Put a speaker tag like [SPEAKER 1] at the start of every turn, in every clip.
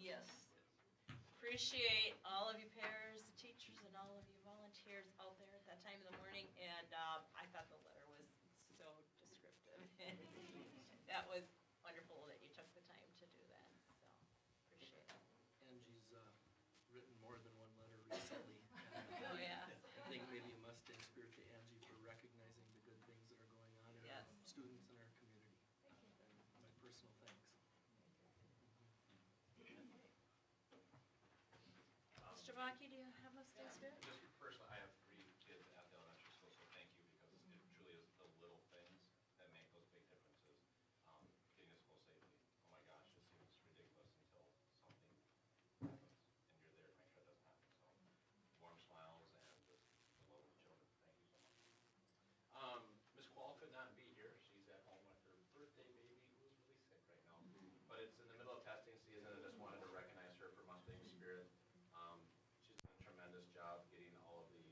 [SPEAKER 1] Yes. Appreciate all of you pairs, the teachers, and all of you volunteers out there at that time in the morning. And I thought the letter was so descriptive. That was wonderful that you took the time to do that. So appreciate it.
[SPEAKER 2] Angie's written more than one letter recently.
[SPEAKER 1] Oh yeah.
[SPEAKER 2] I think maybe a Mustang Spirit to Angie for recognizing the good things that are going on in our students and our community. And my personal thanks.
[SPEAKER 1] Mr. Baki, do you have Mustang Spirit?
[SPEAKER 3] Just personally, I have 3 kids at the elementary school, so thank you, because it truly is the little things that make those big differences. Getting to school safely, oh my gosh, it seems ridiculous until something happens, and you're there to make sure it doesn't happen. So, warm smiles and just the love of the children. Thank you so much. Miss Quall could not be here. She's at home with her birthday baby, who is really sick right now. But it's in the middle of testing season, and I just wanted to recognize her for Mustang Spirit. She's done a tremendous job getting all of the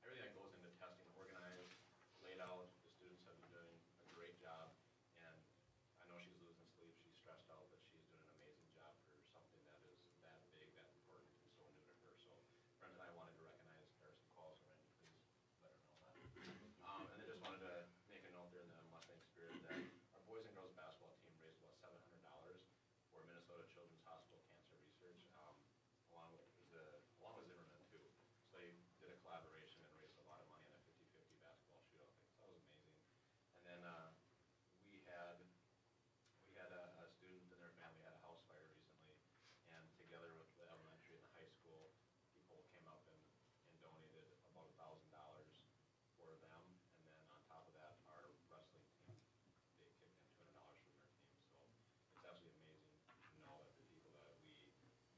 [SPEAKER 3] everything that goes into testing organized, laid out. The students have been doing a great job, and I know she's losing sleep. She's stressed out, but she's doing an amazing job for something that is that big, that important, and so new to her. So, friends and I wanted to recognize Harrison Qualls. Randy, please let her know that. And I just wanted to make a note there in the Mustang Spirit that our boys and girls basketball team raised about $700 for Minnesota Children's Hospital Cancer Research, along with Zimmerman too. So they did a collaboration and raised a lot of money in a 50-50 basketball shootout thing. So that was amazing. And then we had a student and their family had a house fire recently, and together with the elementary and the high school, people came up and donated about $1,000 for them. And then on top of that, our wrestling team, they kicked in $200 from their team. So it's absolutely amazing to know that the people that we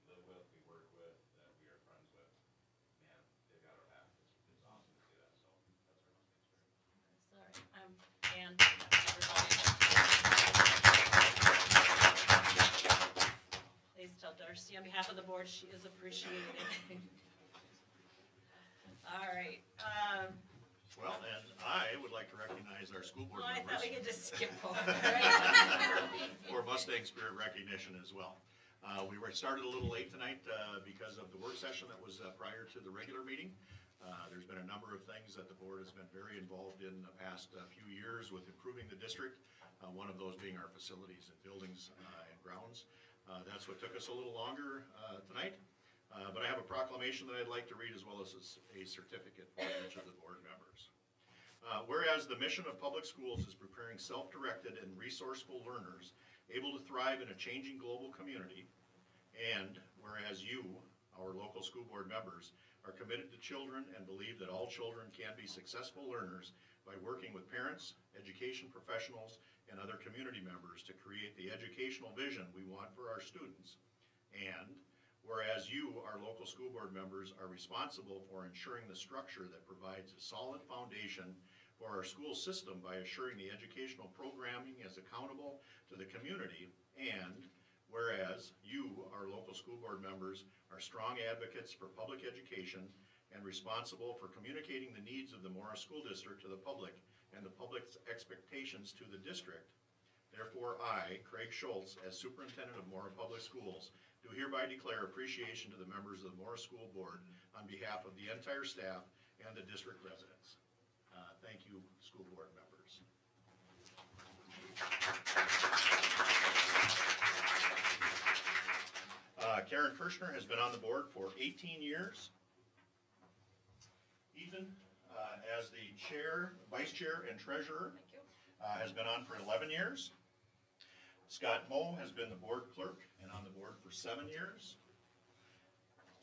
[SPEAKER 3] live with, we work with, that we are friends with, man, they've got our back. It's awesome to see that. So that's our Mustang Spirit.
[SPEAKER 1] Sorry. And please tell Darcy on behalf of the board she is appreciated. All right.
[SPEAKER 4] Well, and I would like to recognize our school board
[SPEAKER 1] Well, I
[SPEAKER 4] members
[SPEAKER 1] thought we could just skip over. Right?
[SPEAKER 4] for Mustang Spirit recognition as well. We started a little late tonight because of the work session that was prior to the regular meeting. There's been a number of things that the board has been very involved in the past few years with improving the district, one of those being our facilities and buildings and grounds. That's what took us a little longer tonight, but I have a proclamation that I'd like to read as well as a certificate for each of the board members. Whereas the mission of public schools is preparing self-directed and resourceful learners able to thrive in a changing global community, and whereas you, our local school board members, are committed to children and believe that all children can be successful learners by working with parents, education professionals, and other community members to create the educational vision we want for our students. And whereas you, our local school board members, are responsible for ensuring the structure that provides a solid foundation for our school system by assuring the educational programming is accountable to the community, and whereas you, our local school board members, are strong advocates for public education and responsible for communicating the needs of the Morris School District to the public and the public's expectations to the district, therefore I, Craig Schultz, as Superintendent of Mora Public Schools, do hereby declare appreciation to the members of the Mora School Board on behalf of the entire staff and the district residents. Thank you, school board members. Karen Kirshner has been on the board for 18 years. Ethan, as the chair, vice chair, and treasurer, has been on for 11 years. Scott Moe has been the board clerk and on the board for 7 years.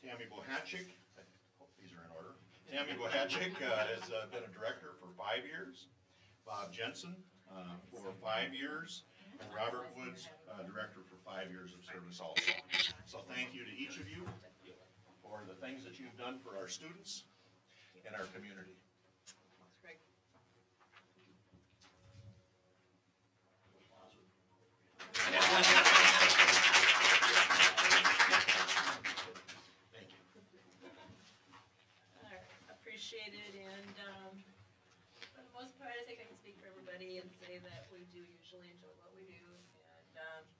[SPEAKER 4] Tammy Bohachik, I hope these are in order. Tammy Bohachik has been a director for 5 years. Bob Jensen for 5 years. And Robert Woods, director for 5 years of service also. So thank you to each of you for the things that you've done for our students and our community.
[SPEAKER 1] That's great.
[SPEAKER 4] Thank you.
[SPEAKER 1] All right, appreciate it, and for the most part, I think I can speak for everybody and say that we do usually enjoy what we do, and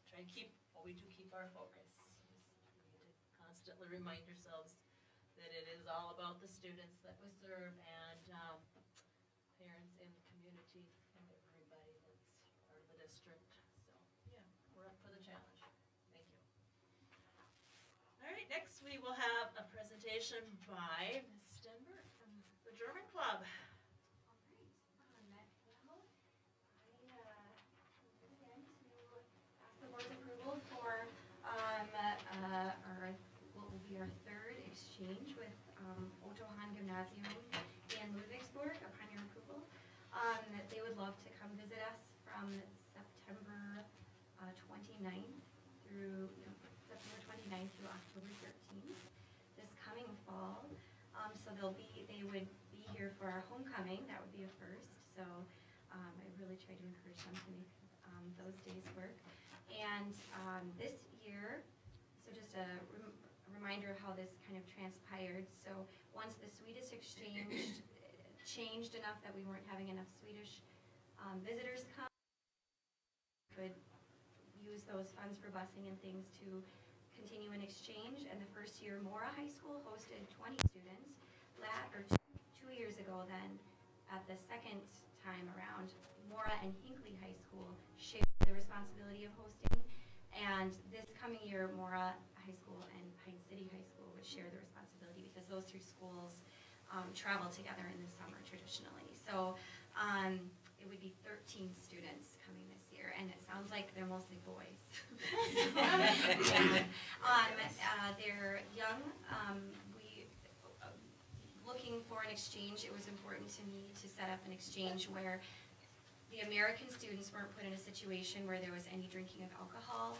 [SPEAKER 1] try and keep but we do keep our focus. We need to constantly remind ourselves that it is all about the students that we serve and parents in the community and everybody that's part of the district. So, yeah, we're up for the challenge. Thank you. All right, next we will have a presentation by Ms. Stenberg from the German Club.
[SPEAKER 5] Board's approval for what will be our third exchange with Otto Hahn Gymnasium in Ludwigsburg upon your approval. They would love to come visit us from September 29th through October 13th this coming fall. So they would be here for our homecoming. That would be a first. So I really try to encourage them to make those days work. And this year, so just a reminder of how this kind of transpired. So once the Swedish exchange changed enough that we weren't having enough Swedish visitors come, we could use those funds for busing and things to continue an exchange. And the first year, Mora High School hosted 20 students. 2 years ago then, at the second time around, Mora and Hinckley High School shared the responsibility of hosting, and this coming year, Mora High School and Pine City High School would share the responsibility because those two schools travel together in the summer traditionally. So it would be 13 students coming this year, and it sounds like they're mostly boys. They're young. Looking for an exchange, it was important to me to set up an exchange where the American students weren't put in a situation where there was any drinking of alcohol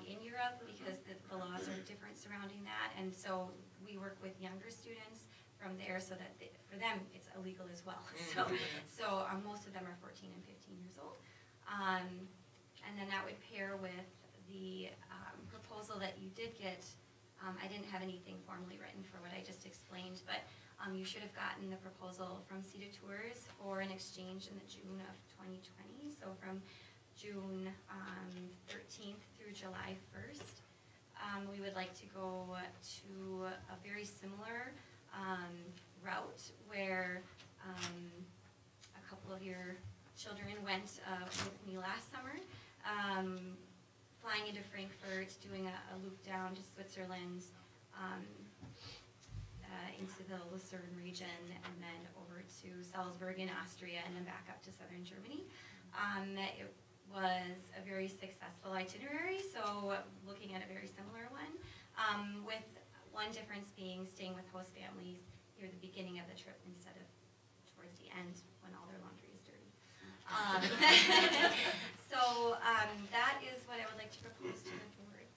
[SPEAKER 5] in Europe, because the laws are different surrounding that. And so we work with younger students from there so that for them it's illegal as well. So most of them are 14 and 15 years old. And then that would pair with the proposal that you did get. I didn't have anything formally written for what I just explained, but you should have gotten the proposal from CETA Tours for an exchange in the June of 2020. So from June 13th through July 1st. We would like to go to a very similar route where a couple of your children went with me last summer. Flying into Frankfurt, doing a loop down to Switzerland, into the Lucerne region, and then over to Salzburg in Austria, and then back up to southern Germany. It was a very successful itinerary, so looking at a very similar one, with one difference being staying with host families near the beginning of the trip instead of towards the end when all their laundry is dirty. So that is what I would like to propose to the board.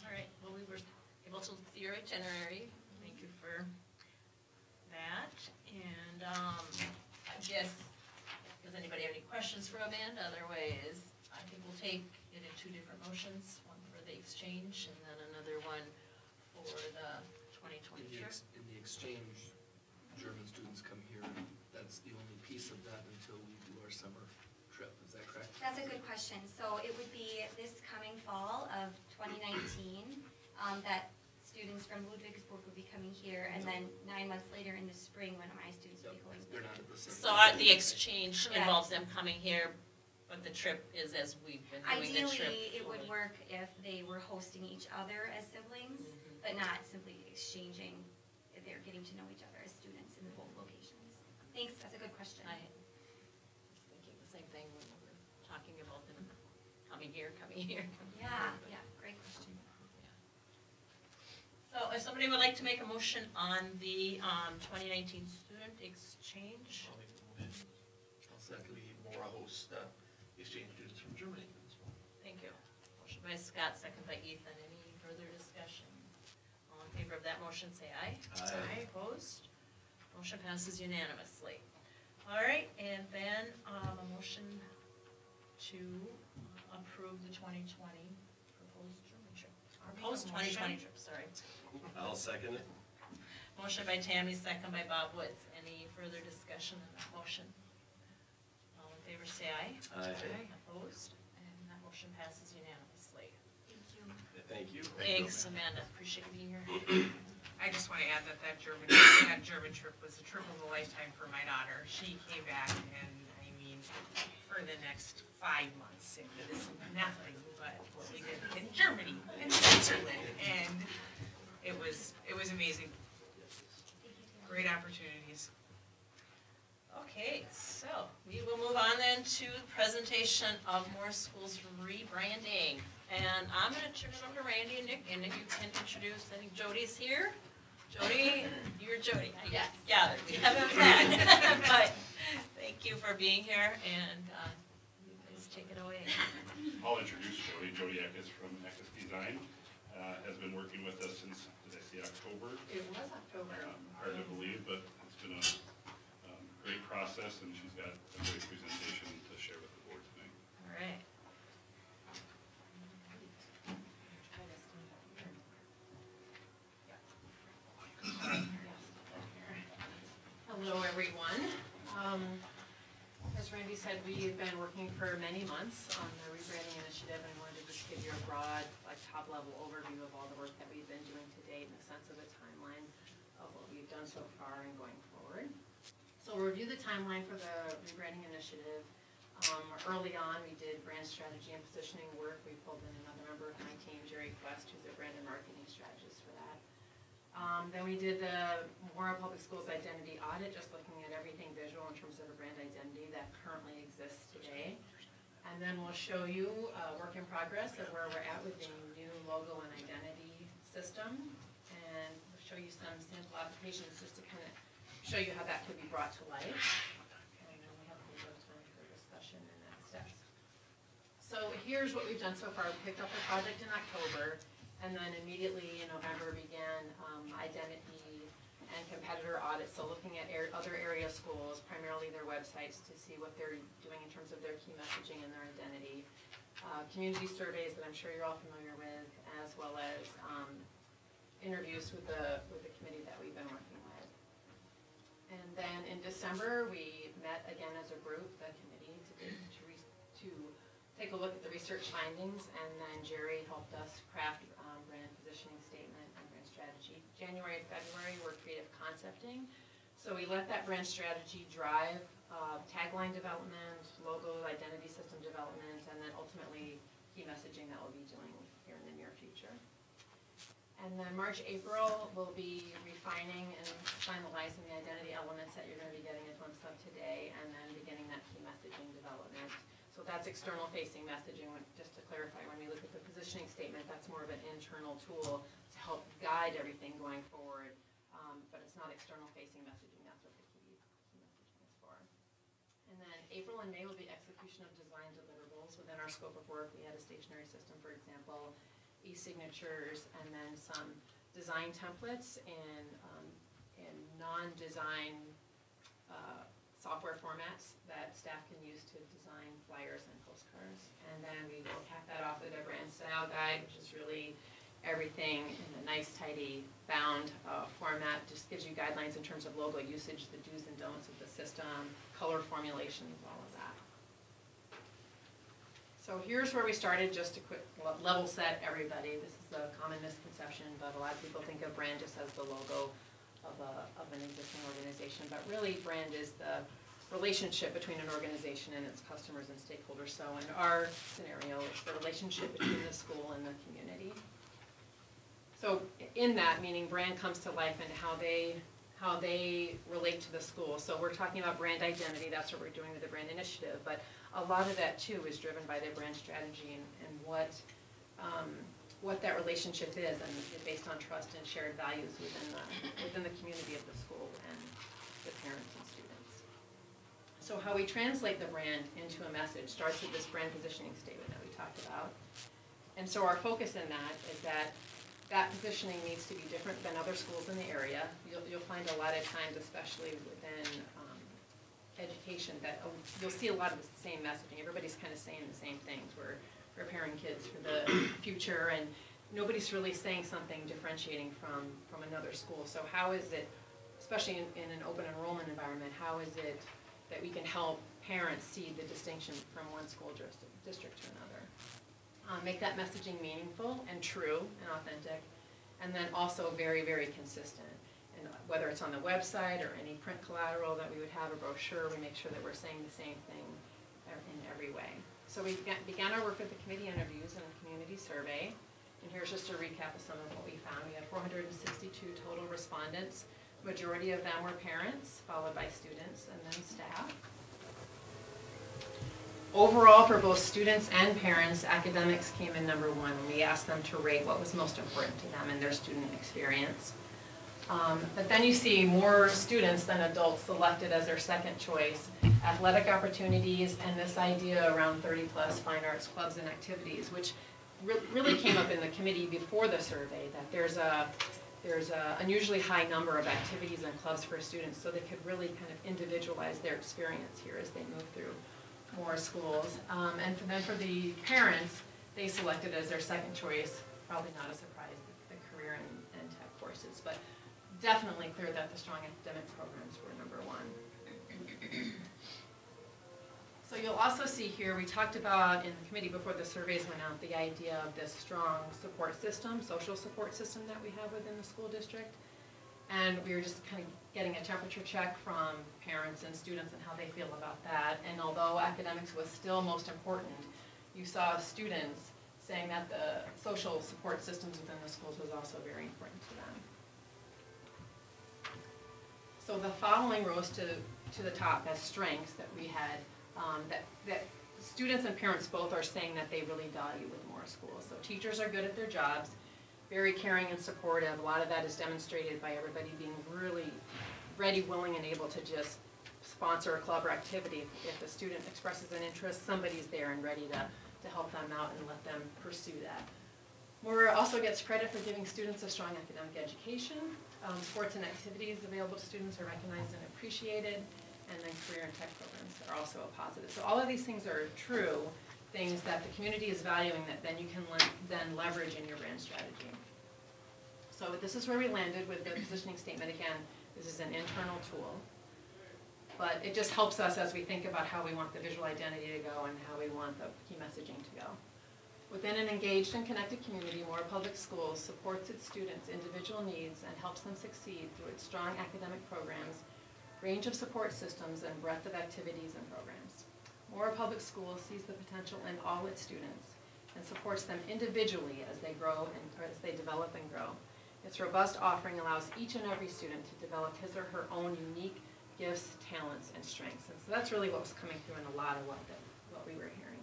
[SPEAKER 1] All right, well, we were able to look through your itinerary. Thank you for that. And I guess, does anybody have any questions for Amanda? Otherwise, I think we'll take it in two different motions, one for the exchange and then another one for the 2020 trip.
[SPEAKER 2] In the exchange, German students come here. That's the only piece of that until we do our summer trip. Is that correct?
[SPEAKER 5] That's a good question. So it would be this coming fall of 2019 that students from Ludwigsburg would be coming here, and then 9 months later in the spring when my students will be going.
[SPEAKER 2] They're not at the same
[SPEAKER 1] So
[SPEAKER 2] time.
[SPEAKER 1] the exchange
[SPEAKER 5] Correct.
[SPEAKER 1] involves them coming here, but the trip is as we've been doing the trip.
[SPEAKER 5] Ideally, it would
[SPEAKER 1] fully.
[SPEAKER 5] work if they were hosting each other as siblings, but not simply exchanging. They're getting to know each other as students in both locations. Thanks, that's a good question.
[SPEAKER 1] I was thinking the same thing when we were talking about them coming here, coming here.
[SPEAKER 5] Yeah, great question.
[SPEAKER 1] So if somebody would like to make a motion on the 2019 student exchange,
[SPEAKER 6] I'll make the motion.
[SPEAKER 2] I'll second.
[SPEAKER 6] We more host exchange students from Germany as well.
[SPEAKER 1] thank you. Motion by Scott, second by Ethan. Any further discussion? All in favor of that motion, say aye.
[SPEAKER 6] Aye.
[SPEAKER 1] Opposed? Motion passes unanimously. All right, and then a motion to approve the 2020 proposed German trip. Proposed 2020 trip, sorry.
[SPEAKER 6] I'll second it.
[SPEAKER 1] Motion by Tammy, second by Bob Woods. Any further discussion on that motion? All in favor, say aye.
[SPEAKER 6] Aye.
[SPEAKER 1] Opposed? And that motion passes unanimously.
[SPEAKER 3] Thank you.
[SPEAKER 1] Thanks, Amanda, appreciate you being here.
[SPEAKER 7] I just want to add that German trip was a trip of a lifetime for my daughter. She came back and, I mean, for the next 5 months, it was nothing but what we did in Germany and Switzerland, and it was amazing. Great opportunities.
[SPEAKER 1] Okay, so we will move on then to the presentation of Morris School's rebranding. And I'm gonna turn it over to Randy and Nick, and if you can introduce, I think Jody's here. Jody, you're Jody, I
[SPEAKER 8] Yes.
[SPEAKER 1] gathered, we haven't met, but thank you for being here, and you guys take it away.
[SPEAKER 9] I'll introduce Jody. Jody Eckes from Eckes Design has been working with us since, did I say October?
[SPEAKER 8] It was October.
[SPEAKER 9] Hard to believe, but it's been a great process, and she's got a great presentation to share with the board tonight.
[SPEAKER 1] All right.
[SPEAKER 8] Hello, everyone. As Randy said, we've been working for many months on the rebranding initiative, and I wanted to just give you a broad, top-level overview of all the work that we've been doing to date and a sense of a timeline of what we've done so far and going forward. So we'll review the timeline for the rebranding initiative. Early on, we did brand strategy and positioning work. We pulled in another member of my team, Jerry Quest, who's a brand and marketing strategist for that. Then we did the Memorial Public Schools identity audit, just looking at everything visual in terms of a brand identity that currently exists today. And then we'll show you work in progress of where we're at with the new logo and identity system. And we'll show you some sample applications just to kind of show you how that could be brought to life. And then we have a little bit of time for discussion and next steps. So here's what we've done so far. We picked up the project in October, and then immediately in November began identity and competitor audits. So looking at other area schools, primarily their websites, to see what they're doing in terms of their key messaging and their identity. Community surveys that I'm sure you're all familiar with, as well as interviews with the committee that we've been working with. And then in December, we met again as a group, the committee, to take a look at the research findings, and then Jerry helped us craft brand positioning statement and brand strategy. January and February were creative concepting. So we let that brand strategy drive tagline development, logo, identity system development, and then ultimately key messaging that we'll be doing here in the near future. And then March, April, we'll be refining and finalizing the identity elements that you're going to be getting a glimpse of today, and then beginning that key messaging development. So that's external facing messaging. Just to clarify, when we look at the positioning statement, that's more of an internal tool to help guide everything going forward, but it's not external facing messaging. That's what the key messaging is for. And then April and May will be execution of design deliverables within our scope of work. We had a stationary system, for example, e-signatures, and then some design templates in non-design software formats that staff can use to design flyers and postcards. And then we will cap that off with a brand style guide, which is really everything in a nice, tidy, bound format. Just gives you guidelines in terms of logo usage, the do's and don'ts of the system, color formulations, all of that. So here's where we started, just to quick level set everybody. This is a common misconception, but a lot of people think of brand just as the logo of an existing organization, but really brand is the relationship between an organization and its customers and stakeholders. So in our scenario, it's the relationship between the school and the community. So in that, meaning brand comes to life and how they relate to the school. So we're talking about brand identity, that's what we're doing with the brand initiative, but a lot of that too is driven by their brand strategy and what that relationship is, and based on trust and shared values within the community of the school and the parents and students. So how we translate the brand into a message starts with this brand positioning statement that we talked about. And so our focus in that is that positioning needs to be different than other schools in the area. You'll find a lot of times, especially within education, that you'll see a lot of the same messaging. Everybody's kind of saying the same things. We're preparing kids for the future, and nobody's really saying something differentiating from another school. So how is it, especially in an open enrollment environment, how is it that we can help parents see the distinction from one school district to another? Make that messaging meaningful and true and authentic, and then also very, very consistent. And whether it's on the website or any print collateral that we would have, a brochure, we make sure that we're saying the same thing in every way. So we began our work with the committee interviews and a community survey. And here's just a recap of some of what we found. We had 462 total respondents. Majority of them were parents, followed by students and then staff. Overall, for both students and parents, academics came in #1. We asked them to rate what was most important to them in their student experience. But then you see more students than adults selected as their second choice athletic opportunities and this idea around 30+ fine arts clubs and activities, which really came up in the committee before the survey, that there's a unusually high number of activities and clubs for students, so they could really kind of individualize their experience here as they move through more schools. And then for the parents, they selected as their second choice, probably not a surprise, the career and tech courses, but definitely clear that the strong academic programs were #1. So you'll also see here, we talked about in the committee before the surveys went out, the idea of this strong support system, social support system that we have within the school district. And we were just kind of getting a temperature check from parents and students and how they feel about that. And although academics was still most important, you saw students saying that the social support systems within the schools was also very important to them. So the following rose to the top as strengths that we had, that students and parents both are saying that they really value with Morris Schools. So teachers are good at their jobs, very caring and supportive. A lot of that is demonstrated by everybody being really ready, willing, and able to just sponsor a club or activity. If a student expresses an interest, somebody's there and ready to help them out and let them pursue that. Moore also gets credit for giving students a strong academic education. Sports and activities available to students are recognized and appreciated, and then career and tech programs are also a positive. So all of these things are true, things that the community is valuing that then you can then leverage in your brand strategy. So this is where we landed with the positioning statement. Again, this is an internal tool, but it just helps us as we think about how we want the visual identity to go and how we want the key messaging to go. Within an engaged and connected community, Moore Public Schools supports its students' individual needs and helps them succeed through its strong academic programs, range of support systems, and breadth of activities and programs. Moore Public Schools sees the potential in all its students and supports them individually as they grow and as they develop and grow. Its robust offering allows each and every student to develop his or her own unique gifts, talents, and strengths. And so that's really what was coming through in a lot of what we were hearing.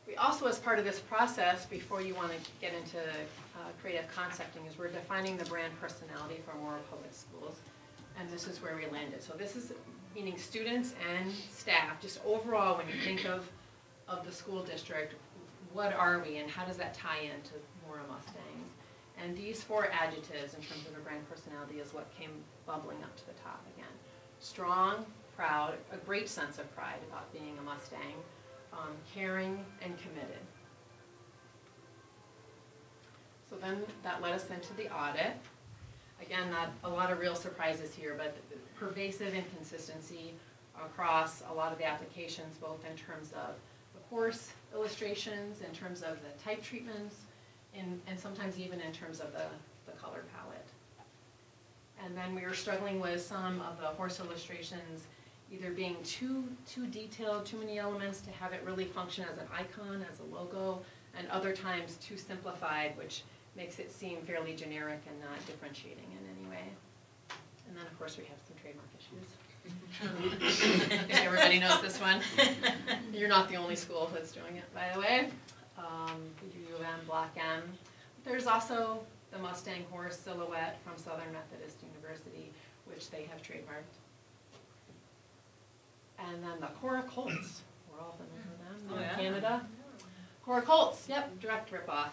[SPEAKER 8] We also, as part of this process, before you want to get into creative concepting, is we're defining the brand personality for Moore Public Schools, and this is where we landed. So this is meaning students and staff, just overall when you think of the school district, what are we and how does that tie into Moore Mustangs? And these 4 adjectives in terms of a brand personality is what came bubbling up to the top again. Strong, proud, a great sense of pride about being a Mustang, caring, and committed. So then that led us into the audit. Again, not a lot of real surprises here, but pervasive inconsistency across a lot of the applications, both in terms of the course illustrations, in terms of the type treatments, and sometimes even in terms of the color palette. And then we were struggling with some of the horse illustrations either being too detailed, too many elements to have it really function as an icon, as a logo, and other times too simplified, which makes it seem fairly generic and not differentiating in any way. And then, of course, we have some trademark issues. I think everybody knows this one. You're not the only school that's doing it, by the way. U of M, Block M. There's also the Mustang horse silhouette from Southern Methodist University, which they have trademarked. And then the Cora Colts, we're all familiar with them, in Canada. Cora Colts, yep, direct ripoff.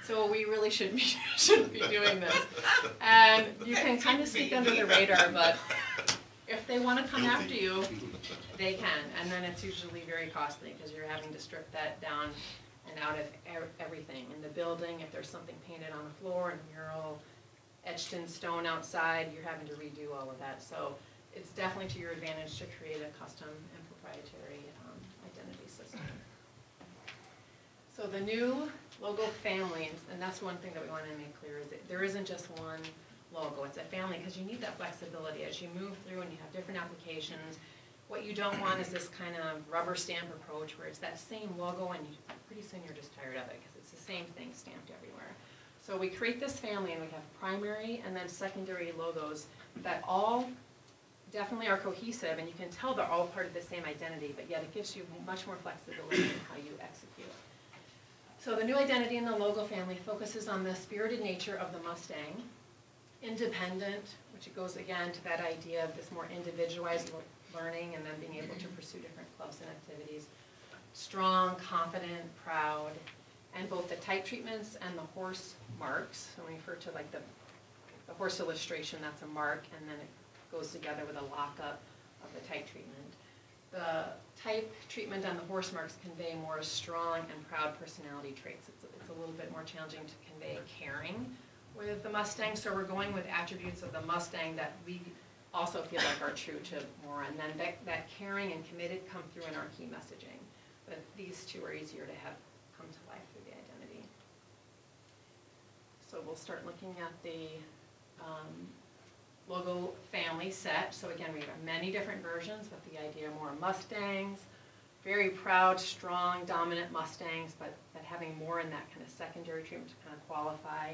[SPEAKER 8] So we really shouldn't be doing this. And you can kind of sneak under the radar, but if they want to come after you, they can. And then it's usually very costly because you're having to strip that down and out of everything. In the building, if there's something painted on the floor, and a mural etched in stone outside, you're having to redo all of that. So it's definitely to your advantage to create a custom and proprietary identity system. So the new logo families, and that's one thing that we want to make clear, is that there isn't just one logo, it's a family, because you need that flexibility as you move through and you have different applications. What you don't want is this kind of rubber stamp approach where it's that same logo and pretty soon you're just tired of it because it's the same thing stamped everywhere. So we create this family and we have primary and then secondary logos that all definitely are cohesive, and you can tell they're all part of the same identity, but yet it gives you much more flexibility in how you execute. So the new identity in the logo family focuses on the spirited nature of the Mustang, independent, which it goes again to that idea of this more individualized learning and then being able to pursue different clubs and activities, strong, confident, proud, and both the type treatments and the horse marks. So when we refer to like the horse illustration, that's a mark, and then it goes together with a lockup of the type treatment. The type treatment and the horse marks convey more strong and proud personality traits. It's a little bit more challenging to convey caring with the Mustang, so we're going with attributes of the Mustang that we also feel like are true to Mora, and then that caring and committed come through in our key messaging. But these two are easier to have come to life through the identity. So we'll start looking at the logo family set. So again, we have many different versions with the idea of more Mustangs, very proud, strong, dominant Mustangs, but having more in that kind of secondary treatment to kind of qualify.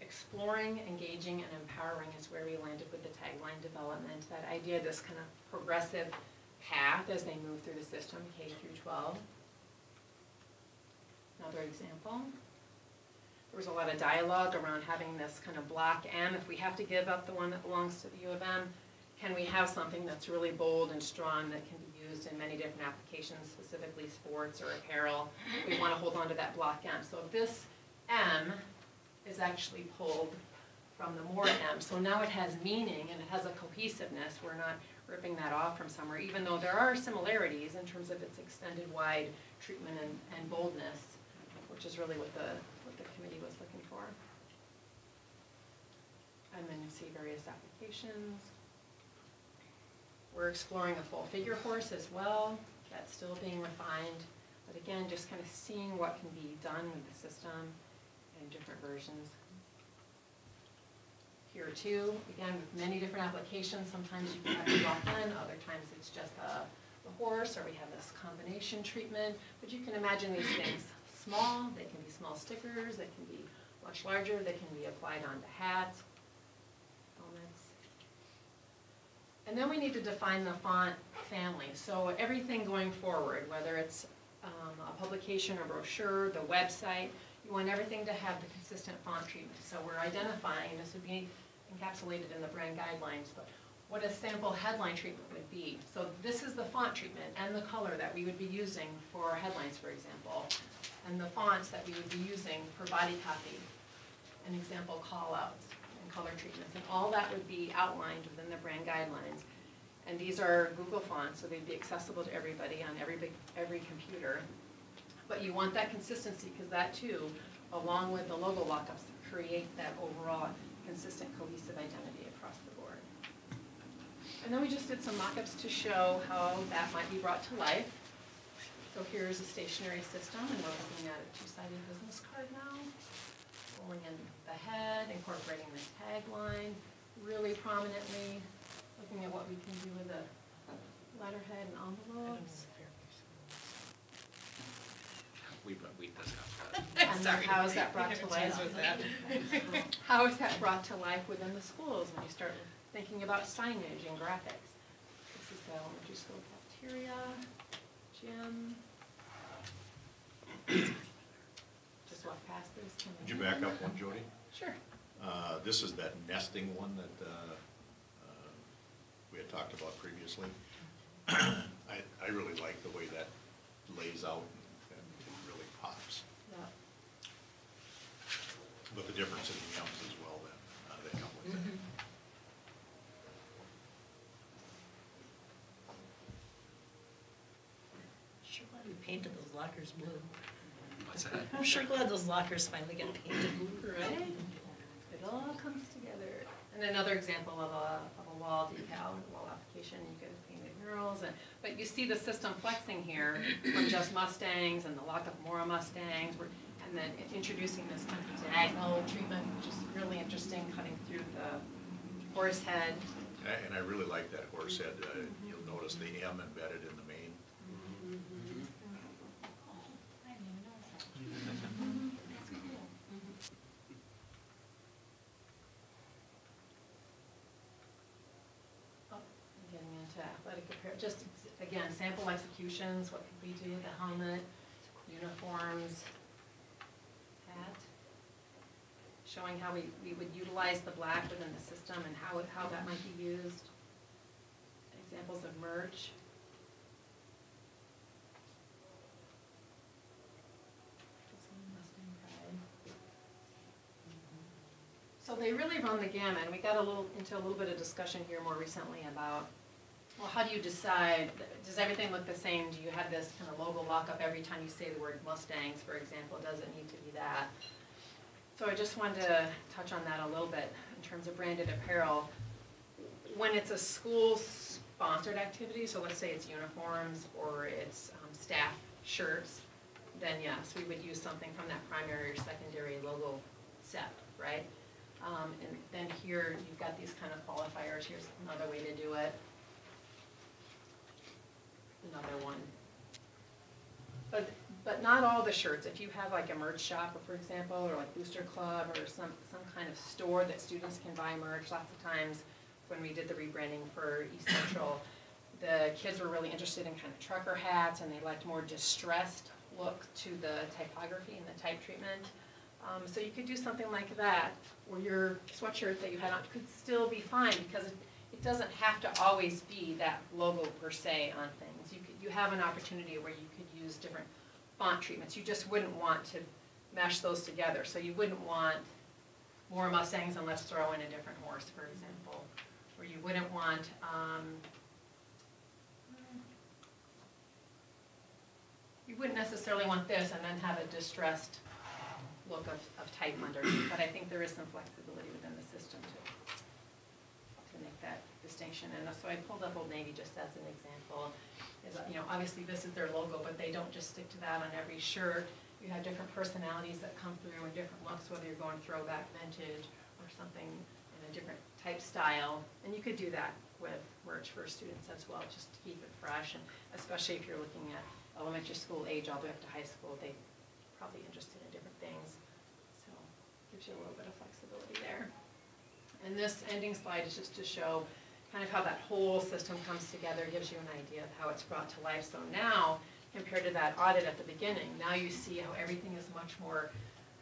[SPEAKER 8] Exploring, engaging, and empowering is where we landed with the tagline development. That idea, this kind of progressive path as they move through the system, K through 12. Another example. There was a lot of dialogue around having this kind of block M. If we have to give up the one that belongs to the U of M, can we have something that's really bold and strong that can be used in many different applications, specifically sports or apparel? We want to hold on to that block M. So this M is actually pulled from the Mora M. So now it has meaning and it has a cohesiveness. We're not ripping that off from somewhere, even though there are similarities in terms of its extended wide treatment and boldness, which is really what the committee was looking for. And then you see various applications. We're exploring a full figure horse as well. That's still being refined. But again, just kind of seeing what can be done with the system in different versions. Here too, again, with many different applications, sometimes you can have a block in, other times it's just the horse, or we have this combination treatment. But you can imagine these things small, they can be small stickers, they can be much larger, they can be applied onto hats, helmets. And then we need to define the font family. So everything going forward, whether it's a publication or brochure, the website, you want everything to have the consistent font treatment. So we're identifying, this would be encapsulated in the brand guidelines, but what a sample headline treatment would be. So this is the font treatment and the color that we would be using for headlines, for example, and the fonts that we would be using for body copy and example call-outs and color treatments. And all that would be outlined within the brand guidelines. And these are Google fonts, so they'd be accessible to everybody on every computer. But you want that consistency, because that too, along with the logo lockups, create that overall consistent, cohesive identity across the board. And then we just did some mock-ups to show how that might be brought to life. So here's a stationary system, and we're looking at a two-sided business card now. Pulling in the head, incorporating the tagline really prominently, looking at what we can do with the letterhead and envelopes.
[SPEAKER 6] We discussed that.
[SPEAKER 8] And then how is that brought to life? How is that brought to life within the schools when you start thinking about signage and graphics? This is the elementary school cafeteria, gym. Just walk past this.
[SPEAKER 4] Could you back up one, Jody?
[SPEAKER 8] Sure.
[SPEAKER 4] This is that nesting one that we had talked about previously. I really like the way that lays out and it really pops.
[SPEAKER 8] Yeah.
[SPEAKER 4] But the difference in the M's as well that come with it.
[SPEAKER 1] Sure glad we painted those lockers blue.
[SPEAKER 6] What's that?
[SPEAKER 1] I'm sure glad those lockers finally got painted blue, right?
[SPEAKER 8] It all comes together. And another example of a wall decal, a wall application, you could have painted murals, But you see the system flexing here from just Mustangs and the lockup Mora Mustangs, and then introducing this kind of diagonal treatment, which is really interesting, cutting through the horse head.
[SPEAKER 4] And I really like that horse head. You'll notice the M embedded in the main.
[SPEAKER 8] Getting into athletic apparel, just again, sample executions, what could we do with the helmet, uniforms, hat. Showing how we would utilize the black within the system and how that might be used. Examples of merch. So they really run the gamut. We got into a little bit of discussion here more recently about, well, how do you decide, does everything look the same? Do you have this kind of logo lockup every time you say the word Mustangs, for example? Does it need to be that? So I just wanted to touch on that a little bit in terms of branded apparel. When it's a school-sponsored activity, so let's say it's uniforms or it's staff shirts, then yes, we would use something from that primary or secondary logo set, right? And then here, you've got these kind of qualifiers. Here's another way to do it. Another one. But not all the shirts. If you have like a merch shop, for example, or like Booster Club, or some kind of store that students can buy merch, lots of times when we did the rebranding for East Central, the kids were really interested in kind of trucker hats, and they liked more distressed look to the typography and the type treatment. So you could do something like that, where your sweatshirt that you had on could still be fine, because it doesn't have to always be that logo per se on things. You have an opportunity where you could use different font treatments. You just wouldn't want to mesh those together. So you wouldn't want more Mustangs and let's throw in a different horse, for example. Or you wouldn't want, you wouldn't necessarily want this and then have a distressed look of type underneath, but I think there is some flexibility within the system to make that distinction. And so I pulled up Old Navy just as an example. Is, obviously this is their logo, but they don't just stick to that on every shirt. You have different personalities that come through and different looks, whether you're going throwback, vintage, or something in a different type style. And you could do that with merch for students as well, just to keep it fresh, and especially if you're looking at elementary school age all the way up to high school, they're probably interested in different things. So gives you a little bit of flexibility there. And this ending slide is just to show kind of how that whole system comes together, gives you an idea of how it's brought to life. So now, compared to that audit at the beginning, now you see how everything is much more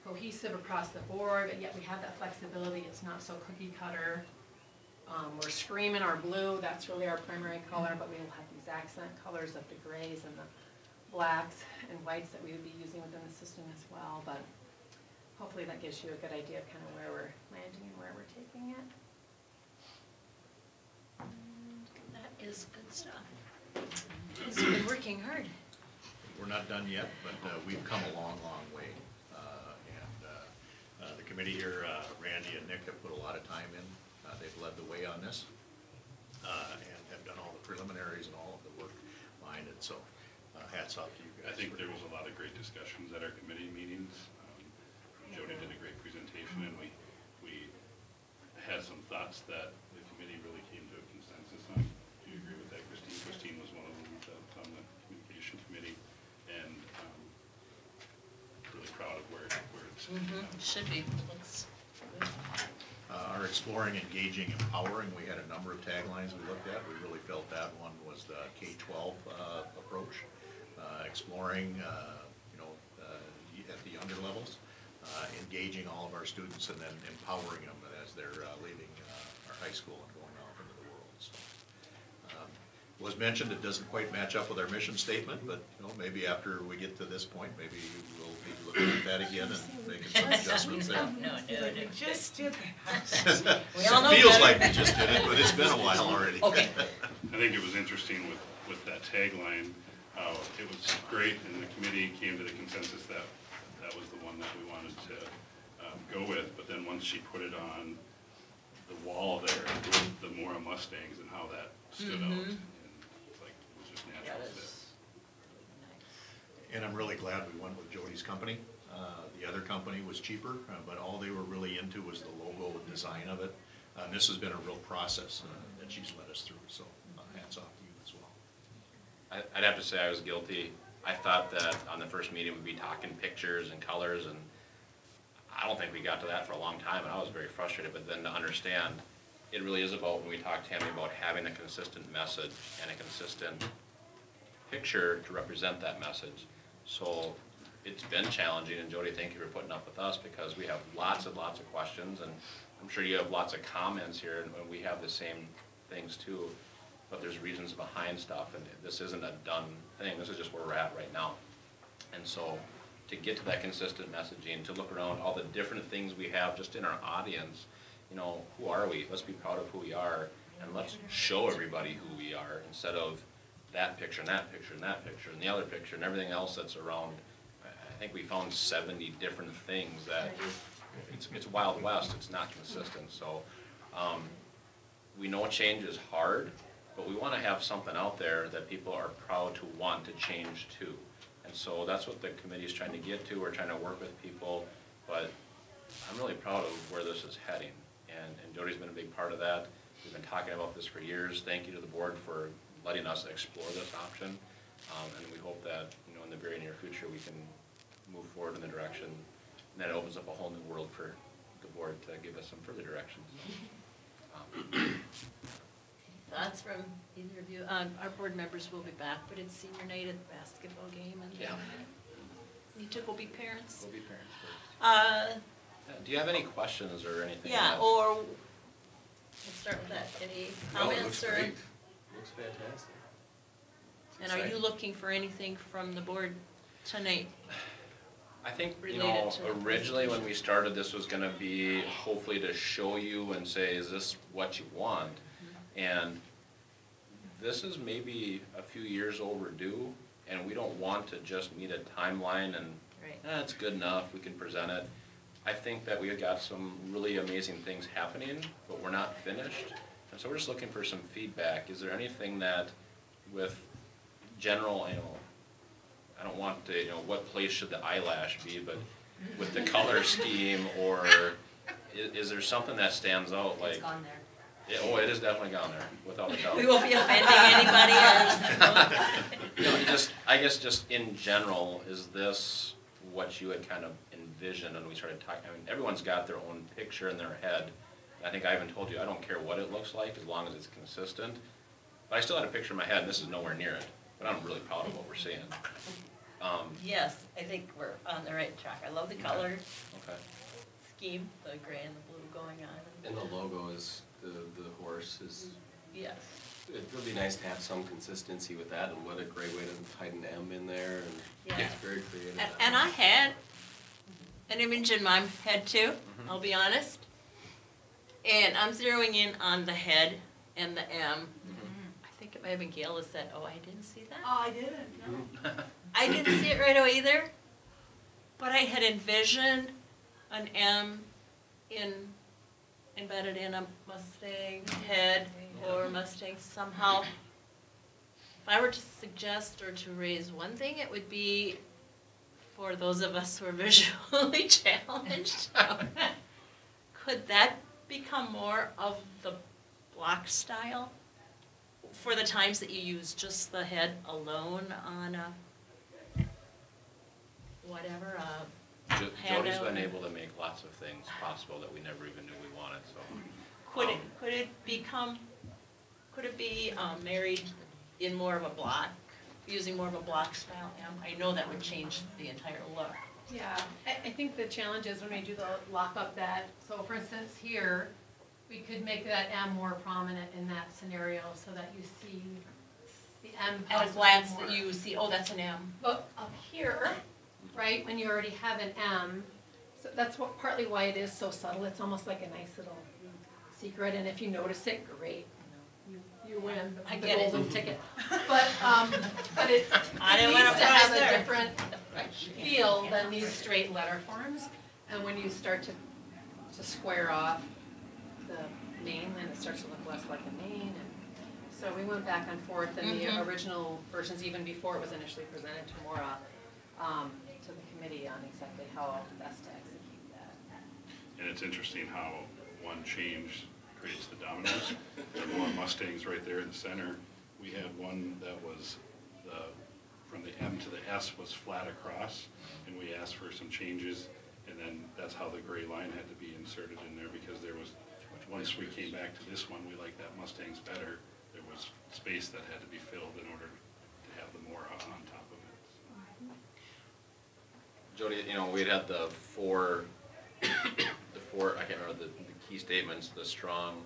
[SPEAKER 8] cohesive across the board, but yet we have that flexibility. It's not so cookie cutter. We're screaming our blue, that's really our primary color, but we will have these accent colors of the grays and the blacks and whites that we would be using within the system as well. But hopefully that gives you a good idea of kind of where we're landing and where we're taking it.
[SPEAKER 1] That is good stuff. It's been working hard.
[SPEAKER 4] We're not done yet, but we've come a long, long way. And the committee here, Randy and Nick, have put a lot of time in. They've led the way on this and have done all the preliminaries and all of the work behind it. So hats off to you guys.
[SPEAKER 9] I think there was a lot of great discussions at our committee meetings. Jody did a great presentation, and we had some thoughts that the committee really came to a consensus on. Do you agree with that, Christine? Christine was one of them on the communication committee, and really proud of where it's.
[SPEAKER 1] Should be. Looks good.
[SPEAKER 4] Our exploring, engaging, empowering, we had a number of taglines we looked at. We really felt that one was the K-12 approach. Exploring, at the younger levels, engaging all of our students, and then empowering them as they're leaving our high school and going off into the world. So, was mentioned, it doesn't quite match up with our mission statement, but maybe after we get to this point, maybe we'll be looking at that again and making some adjustments there.
[SPEAKER 1] No.
[SPEAKER 7] Just did that.
[SPEAKER 1] We all know
[SPEAKER 4] It feels
[SPEAKER 1] better.
[SPEAKER 4] like we just did it, but it's been a while already.
[SPEAKER 1] Okay.
[SPEAKER 9] I think it was interesting with that tagline. It was great, and the committee came to the consensus that that was the one that we wanted to go with. But then once she put it on the wall there with the Mora Mustangs and how that stood out, and it's like,
[SPEAKER 1] That
[SPEAKER 9] outfit.
[SPEAKER 1] is really nice.
[SPEAKER 4] And I'm really glad we went with Jody's company. The other company was cheaper, but all they were really into was the logo and design of it. And this has been a real process that she's led us through, so hats off to you as well.
[SPEAKER 3] I'd have to say I was guilty. I thought that on the first meeting we'd be talking pictures and colors, and I don't think we got to that for a long time, and I was very frustrated. But then to understand, it really is about, when we talked, Tammy, about having a consistent message and a consistent picture to represent that message. So it's been challenging, and Jody, thank you for putting up with us, because we have lots and lots of questions, and I'm sure you have lots of comments here, and we have the same things too. But there's reasons behind stuff, and this isn't a done thing. This is just where we're at right now. And so to get to that consistent messaging, to look around all the different things we have just in our audience, you know, who are we? Let's be proud of who we are, and let's show everybody who we are, instead of that picture and that picture and that picture and the other picture and everything else that's around. I think we found 70 different things that it's Wild West. It's not consistent. So we know change is hard, but we want to have something out there that people are proud to want to change to. And so that's what the committee is trying to get to. We're trying to work with people, but I'm really proud of where this is heading. And Jody's been a big part of that. We've been talking about this for years. Thank you to the board for letting us explore this option. And we hope that, you know, in the very near future, we can move forward in the direction, and that opens up a whole new world for the board to give us some further directions.
[SPEAKER 1] Thoughts from either of you? Our board members will be back, but it's senior night at the basketball game, and
[SPEAKER 3] Yeah.
[SPEAKER 1] need to go be parents.
[SPEAKER 3] We'll be parents first.
[SPEAKER 1] Uh,
[SPEAKER 3] Do you have any questions or anything?
[SPEAKER 1] yeah,
[SPEAKER 3] that-
[SPEAKER 1] or, let's start with that, any
[SPEAKER 2] No, it
[SPEAKER 1] comments
[SPEAKER 2] looks
[SPEAKER 1] or?
[SPEAKER 2] great. Looks fantastic.
[SPEAKER 1] And are you looking for anything from the board tonight?
[SPEAKER 3] I think, you
[SPEAKER 1] related
[SPEAKER 3] know,
[SPEAKER 1] to the
[SPEAKER 3] originally when we started, this was gonna be hopefully to show you and say, is this what you want? And this is maybe a few years overdue, and we don't want to just meet a timeline and,
[SPEAKER 1] Right.
[SPEAKER 3] it's good enough, we can present it. I think that we've got some really amazing things happening, but we're not finished. And so we're just looking for some feedback. Is there anything that with general, you know, I don't want to, you know, what place should the eyelash be, but with the color scheme, or is there something that stands out, like?
[SPEAKER 10] It's gone there.
[SPEAKER 3] Yeah, oh, it is definitely gone there, without a doubt.
[SPEAKER 1] We won't be offending anybody or?
[SPEAKER 3] You know, I guess just in general, is this what you had kind of envisioned when we started talking? I mean, everyone's got their own picture in their head. I think I even told you, I don't care what it looks like, as long as it's consistent. But I still had a picture in my head, and this is nowhere near it, but I'm really proud of what we're seeing.
[SPEAKER 1] Yes, I think we're on the right track. I love the color
[SPEAKER 3] Okay.
[SPEAKER 1] scheme, the gray and the blue going on.
[SPEAKER 11] And the logo is, the horse is,
[SPEAKER 1] Yes.
[SPEAKER 11] it would be nice to have some consistency with that, and what a great way to hide an M in there, and
[SPEAKER 1] Yeah.
[SPEAKER 11] it's very creative.
[SPEAKER 1] And I had an image in my head too, I'll be honest. And I'm zeroing in on the head and the M. I think it might have been Gail that said, oh, I didn't see that.
[SPEAKER 10] Oh, I didn't, no.
[SPEAKER 1] I didn't see it right away either, but I had envisioned an M embedded in a Mustang head or Mustang somehow. If I were to suggest or to raise one thing, it would be for those of us who are visually challenged. Could that become more of the block style for the times that you use just the head alone on a whatever,
[SPEAKER 3] Jody's
[SPEAKER 1] handout?
[SPEAKER 3] been able to make lots of things possible that we never even knew we wanted, so.
[SPEAKER 1] Could it be married in more of a block, using more of a block style M? I know that would change the entire look.
[SPEAKER 8] Yeah, I think the challenge is when we do the lock up that, so for instance, here, we could make that M more prominent in that scenario so that you see the M.
[SPEAKER 1] At a
[SPEAKER 8] possibly
[SPEAKER 1] glance
[SPEAKER 8] more.
[SPEAKER 1] that you see, oh, that's an M.
[SPEAKER 8] But up here, right, when you already have an M, so that's what, partly why it is so subtle, it's almost like a nice little secret, and if you notice it, great. You win
[SPEAKER 1] I
[SPEAKER 8] the
[SPEAKER 1] get it.
[SPEAKER 8] golden ticket. But it
[SPEAKER 1] I didn't
[SPEAKER 8] needs
[SPEAKER 1] wanna
[SPEAKER 8] to have
[SPEAKER 1] pause
[SPEAKER 8] a
[SPEAKER 1] there.
[SPEAKER 8] different feel than these straight letter forms. And when you start to square off the name, then it starts to look less like a name. And so we we went back and forth, and the original versions, even before it was initially presented to Maura, to the committee on exactly how best to execute that.
[SPEAKER 9] And it's interesting how one change creates the dominoes. There are more Mustangs right there in the center. We had one that was from the M to the S was flat across, and we asked for some changes, and then that's how the gray line had to be inserted in there, because there was, once we came back to this one, we liked that Mustang's better. There was space that had to be filled in order to have the Mora on top of it.
[SPEAKER 3] Jody, you know, we'd had the four, I can't remember the key statements, the strong,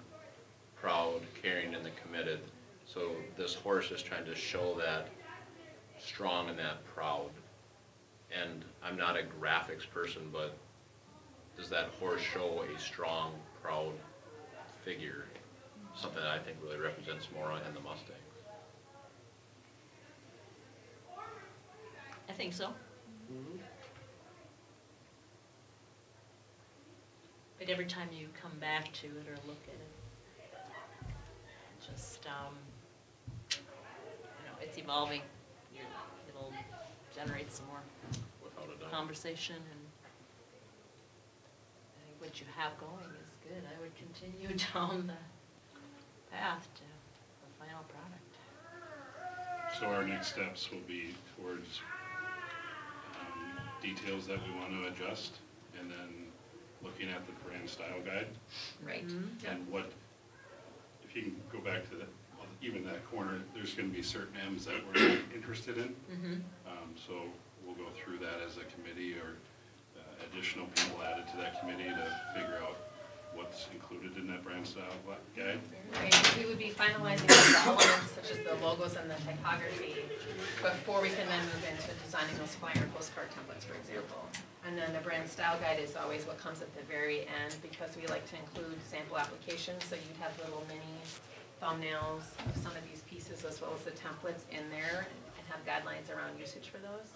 [SPEAKER 3] proud, caring, and the committed. So this horse is trying to show that strong and that proud. And I'm not a graphics person, but does that horse show a strong, proud figure? Something that I think really represents Mora and the Mustangs.
[SPEAKER 1] I think so. But every time you come back to it or look at it, just, it's evolving. It'll generate some more
[SPEAKER 3] Without a doubt.
[SPEAKER 1] conversation, and I think what you have going is good. I would continue down the path to the final product.
[SPEAKER 9] So our next steps will be towards details that we want to adjust, and then looking at the brand style guide.
[SPEAKER 1] Right.
[SPEAKER 9] And what, if you can go back to that, even that corner, there's gonna be certain M's that we're not interested in. So we'll go through that as a committee, or additional people added to that committee to figure out what's included in that brand style guide.
[SPEAKER 8] Right, we would be finalizing the elements such as the logos and the typography before we can then move into designing those flyer and postcard templates, for example. And then the brand style guide is always what comes at the very end, because we like to include sample applications, so you'd have little mini thumbnails of some of these pieces as well as the templates in there, and have guidelines around usage for those.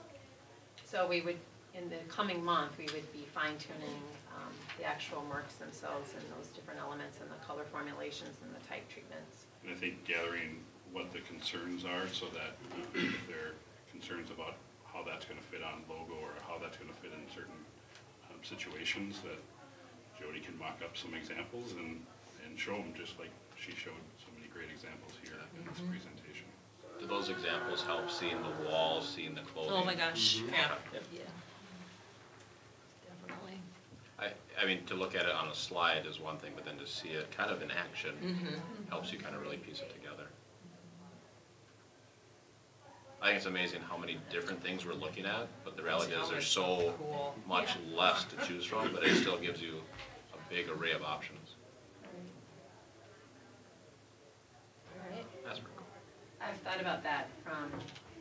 [SPEAKER 8] So we would, in the coming month, we would be fine tuning the actual marks themselves and those different elements and the color formulations and the type treatments.
[SPEAKER 9] And I think gathering what the concerns are, so that if there are concerns about how that's gonna fit on logo, or how that's gonna fit in certain situations, that Jody can mock up some examples and show them, just like she showed so many great examples here in this presentation.
[SPEAKER 3] Do those examples help seeing the walls, seeing the clothing?
[SPEAKER 1] Oh my gosh, yeah.
[SPEAKER 3] Yep.
[SPEAKER 1] Yeah. Definitely.
[SPEAKER 3] I mean, to look at it on a slide is one thing, but then to see it kind of in action helps you kind of really piece it together. I think it's amazing how many different things we're looking at, but the reality is there's so much less to choose from, but it still gives you a big array of options.
[SPEAKER 8] Alright.
[SPEAKER 3] That's pretty cool.
[SPEAKER 8] I've thought about that from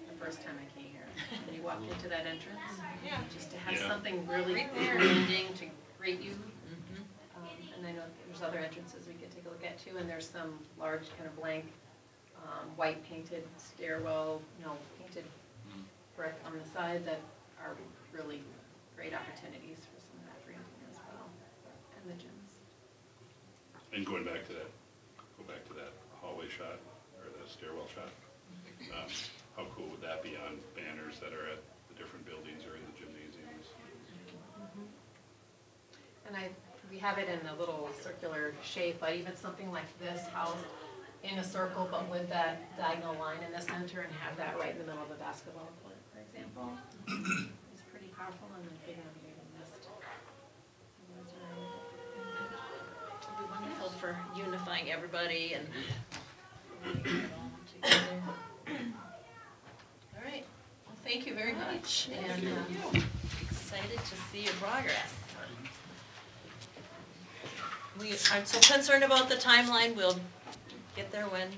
[SPEAKER 8] the first time I came here. When you walk into that entrance, just to have
[SPEAKER 9] Yeah.
[SPEAKER 8] something really
[SPEAKER 1] Right there.
[SPEAKER 8] branding to greet you. And I know there's other entrances we could take a look at too, and there's some large kind of blank, white painted stairwell, painted brick on the side that are really great opportunities for some of that branding as well, and the gyms.
[SPEAKER 9] And go back to that hallway shot, or the stairwell shot. How cool would that be on banners that are at the different buildings or in the gymnasiums?
[SPEAKER 8] And we have it in a little circular shape, but even something like this house in a circle, but with that diagonal line in the center, and have that right in the middle of the basketball court, for example, is pretty powerful, and a big one we even missed.
[SPEAKER 1] It'll be wonderful for unifying everybody and bringing it all together. All right, well, thank you very much, and excited to see your progress. We aren't so concerned about the timeline, we'll get there when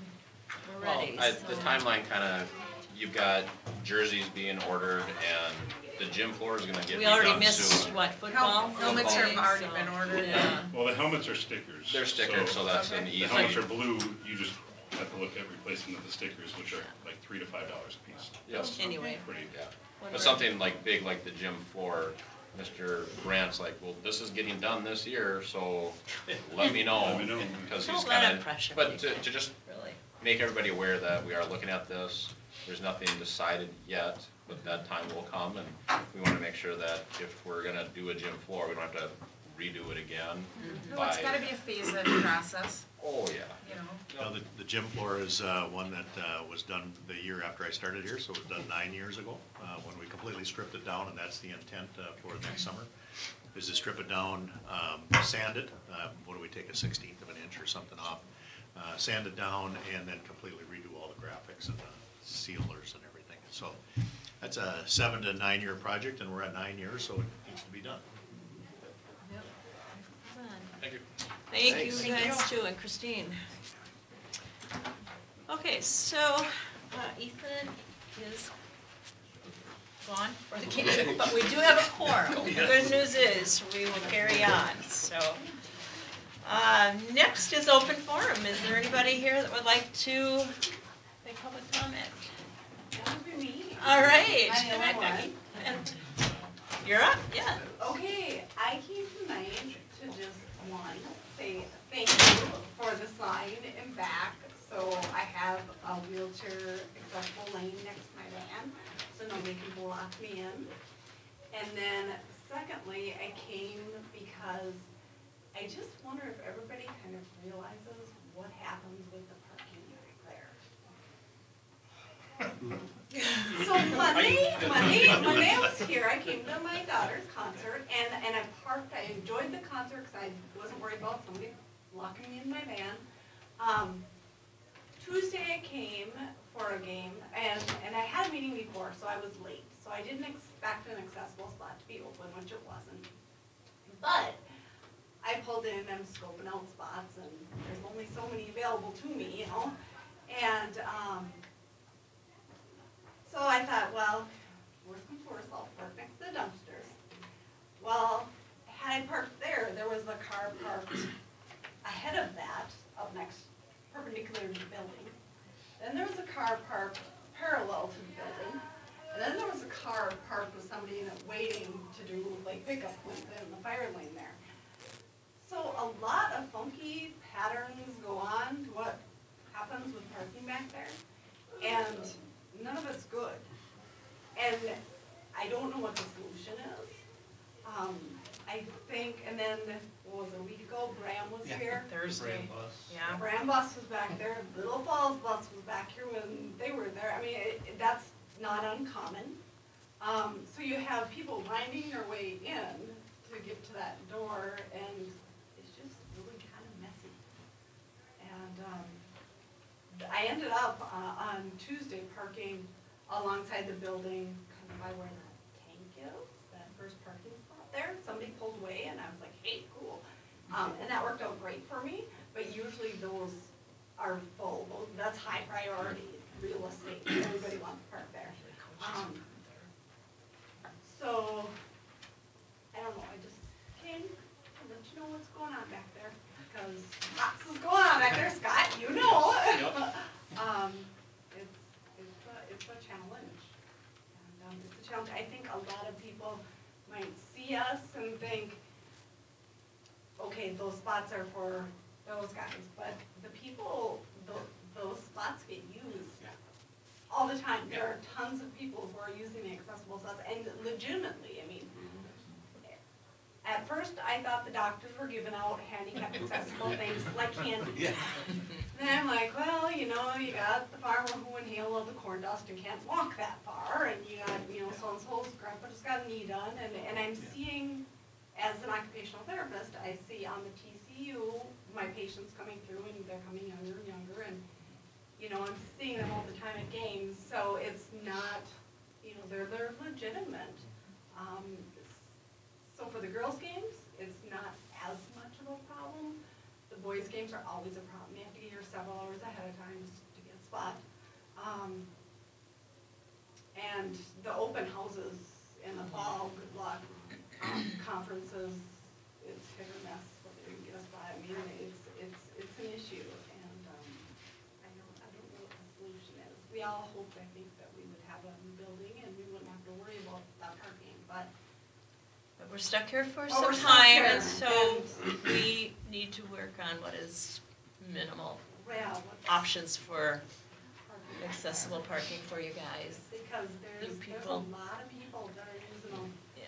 [SPEAKER 1] we're ready.
[SPEAKER 3] The timeline kinda, you've got jerseys being ordered, and the gym floor is gonna get
[SPEAKER 1] We already
[SPEAKER 3] redone
[SPEAKER 1] missed,
[SPEAKER 3] soon.
[SPEAKER 1] what, football?
[SPEAKER 7] Helmets have
[SPEAKER 1] Football,
[SPEAKER 7] already
[SPEAKER 1] so,
[SPEAKER 7] been ordered.
[SPEAKER 1] Yeah.
[SPEAKER 9] Well, the helmets are stickers.
[SPEAKER 3] They're stickers, so that's an
[SPEAKER 9] The
[SPEAKER 3] easy.
[SPEAKER 9] helmets are blue, you just have to look at replacing the stickers, which are like $3 to $5 a piece.
[SPEAKER 3] Yes.
[SPEAKER 1] Anyway.
[SPEAKER 9] Pretty,
[SPEAKER 3] Yeah.
[SPEAKER 1] when
[SPEAKER 3] But
[SPEAKER 1] we're-
[SPEAKER 3] something like big like the gym floor, Mr. Grant's like, well, this is getting done this year, so let me know.
[SPEAKER 9] Let me know.
[SPEAKER 3] Because
[SPEAKER 1] Don't
[SPEAKER 3] he's
[SPEAKER 1] let him
[SPEAKER 3] kinda,
[SPEAKER 1] pressure
[SPEAKER 3] but
[SPEAKER 1] people.
[SPEAKER 3] to just
[SPEAKER 1] Really,
[SPEAKER 3] make everybody aware that we are looking at this. There's nothing decided yet, but that time will come, and we wanna make sure that if we're gonna do a gym floor, we don't have to redo it again.
[SPEAKER 7] No, it's gotta be a phased process,
[SPEAKER 3] Oh, yeah.
[SPEAKER 7] you know?
[SPEAKER 4] Now, the gym floor is one that was done the year after I started here, so it was done 9 years ago, when we completely stripped it down, and that's the intent for next summer, is to strip it down, sand it, what do we take, a 1/16 of an inch or something off, sand it down, and then completely redo all the graphics and the sealers and everything. So that's a 7 to 9 year project, and we're at 9 years, so it needs to be done.
[SPEAKER 1] Yep.
[SPEAKER 2] Thank you.
[SPEAKER 1] Thank you
[SPEAKER 4] Thanks.
[SPEAKER 1] guys too, and Christine. Okay, so Ethan is gone for the game, but we do have a quorum. The good news is, we will carry on, so. Next is open forum. Is there anybody here that would like to make public comment?
[SPEAKER 10] That would be me.
[SPEAKER 1] All right.
[SPEAKER 10] I'm the only one.
[SPEAKER 1] You're up, yeah.
[SPEAKER 10] Okay, I came tonight to just, one, say thank you for the sign and back. So I have a wheelchair accessible lane next to my van, so nobody can block me in. And then secondly, I came because I just wonder if everybody kind of realizes what happens with the parking back there. So Monday I was here, I came to my daughter's concert, and I parked, I enjoyed the concert because I wasn't worried about somebody locking me in my van. Tuesday I came for a game, and I had a meeting before, so I was late. So I didn't expect an accessible spot to be open, which it wasn't. But I pulled in, I'm scoping out spots, and there's only so many available to me, you know? And, so I thought, well, worst comes to worst, I'll park next to the dumpsters. Well, had I parked there, there was a car parked ahead of that, up next, perpendicular to the building. Then there was a car parked parallel to the building. And then there was a car parked with somebody in it waiting to do like pickup in the fire lane there. So a lot of funky patterns go on to what happens with parking back there. And none of it's good. And I don't know what the solution is. I think, and then, what was it, a week ago, Bram was here.
[SPEAKER 7] Thursday, yeah.
[SPEAKER 10] Bram bus was back there, Little Falls bus was back here when they were there. I mean, that's not uncommon. So you have people winding their way in to get to that door, and it's just really kind of messy. And, I ended up, on Tuesday parking alongside the building, kind of by where that tank is, that first parking spot there. Somebody pulled away and I was like, hey, cool. And that worked out great for me, but usually those are full. That's high priority real estate. Everybody wants to park there. So, I don't know, I just came to let you know what's going on back there, because lots is going on back there, Scott, you know. It's a challenge. And, it's a challenge. I think a lot of people might see us and think, okay, those spots are for those guys, but the people, those spots get used all the time. There are tons of people who are using the accessible spots, and legitimately, I mean, at first, I thought the doctors were giving out handicap accessible things like candy. And I'm like, well, you know, you got the farmer who inhaled all the corn dust and can't walk that far, and you got, you know, so-and-so's grandpa just got a knee done, and I'm seeing, as an occupational therapist, I see on the TCU, my patients coming through, and they're coming younger and younger, and, you know, I'm seeing them all the time at games, so it's not, you know, they're legitimate. So for the girls' games, it's not as much of a problem. The boys' games are always a problem. You have to get here several hours ahead of time to get a spot. And the open houses in the fall, good luck. Conferences, it's hit or miss whether you can get a spot. I mean, it's an issue, and I don't know what the solution is. We all hoped, I think, that we would have a new building and we wouldn't have to worry about that parking, but
[SPEAKER 1] We're stuck here for
[SPEAKER 10] we're
[SPEAKER 1] some
[SPEAKER 10] stuck
[SPEAKER 1] time,
[SPEAKER 10] here,
[SPEAKER 1] and so we need to work on what is minimal
[SPEAKER 10] Well, what's
[SPEAKER 1] options for
[SPEAKER 10] parking
[SPEAKER 1] accessible parking for you guys.
[SPEAKER 10] Because there's a
[SPEAKER 1] people.
[SPEAKER 10] lot of people that are using them.
[SPEAKER 1] Yeah.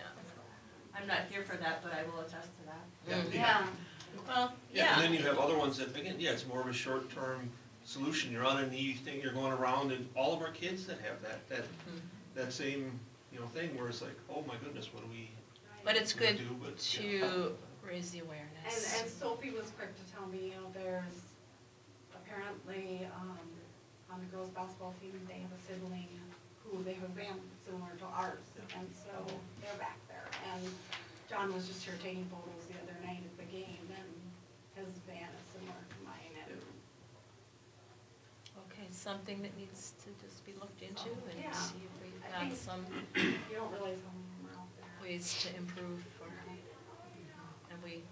[SPEAKER 8] I'm not here for that, but I will attest to that.
[SPEAKER 10] Yeah.
[SPEAKER 1] Well,
[SPEAKER 6] Yeah,
[SPEAKER 1] yeah.
[SPEAKER 6] and then you have other ones that, again, yeah, it's more of a short-term solution. You're on a knee thing, you're going around, and all of our kids that have that same, thing where it's like, oh my goodness, what do we
[SPEAKER 1] But it's good
[SPEAKER 6] do? But,
[SPEAKER 1] to raise the
[SPEAKER 10] And
[SPEAKER 1] awareness.
[SPEAKER 10] Sophie was quick to tell me, there's apparently, on the girls' basketball team, they have a sibling who they have band similar to ours. And so they're back there. And John was just here taking photos the other night at the game, and his band is similar to mine. And
[SPEAKER 1] Okay, something that needs to just be looked into and
[SPEAKER 10] Yeah.
[SPEAKER 1] see if we've
[SPEAKER 10] I
[SPEAKER 1] got
[SPEAKER 10] think-
[SPEAKER 1] some
[SPEAKER 10] you don't realize how many are out there.
[SPEAKER 1] ways to improve for, and we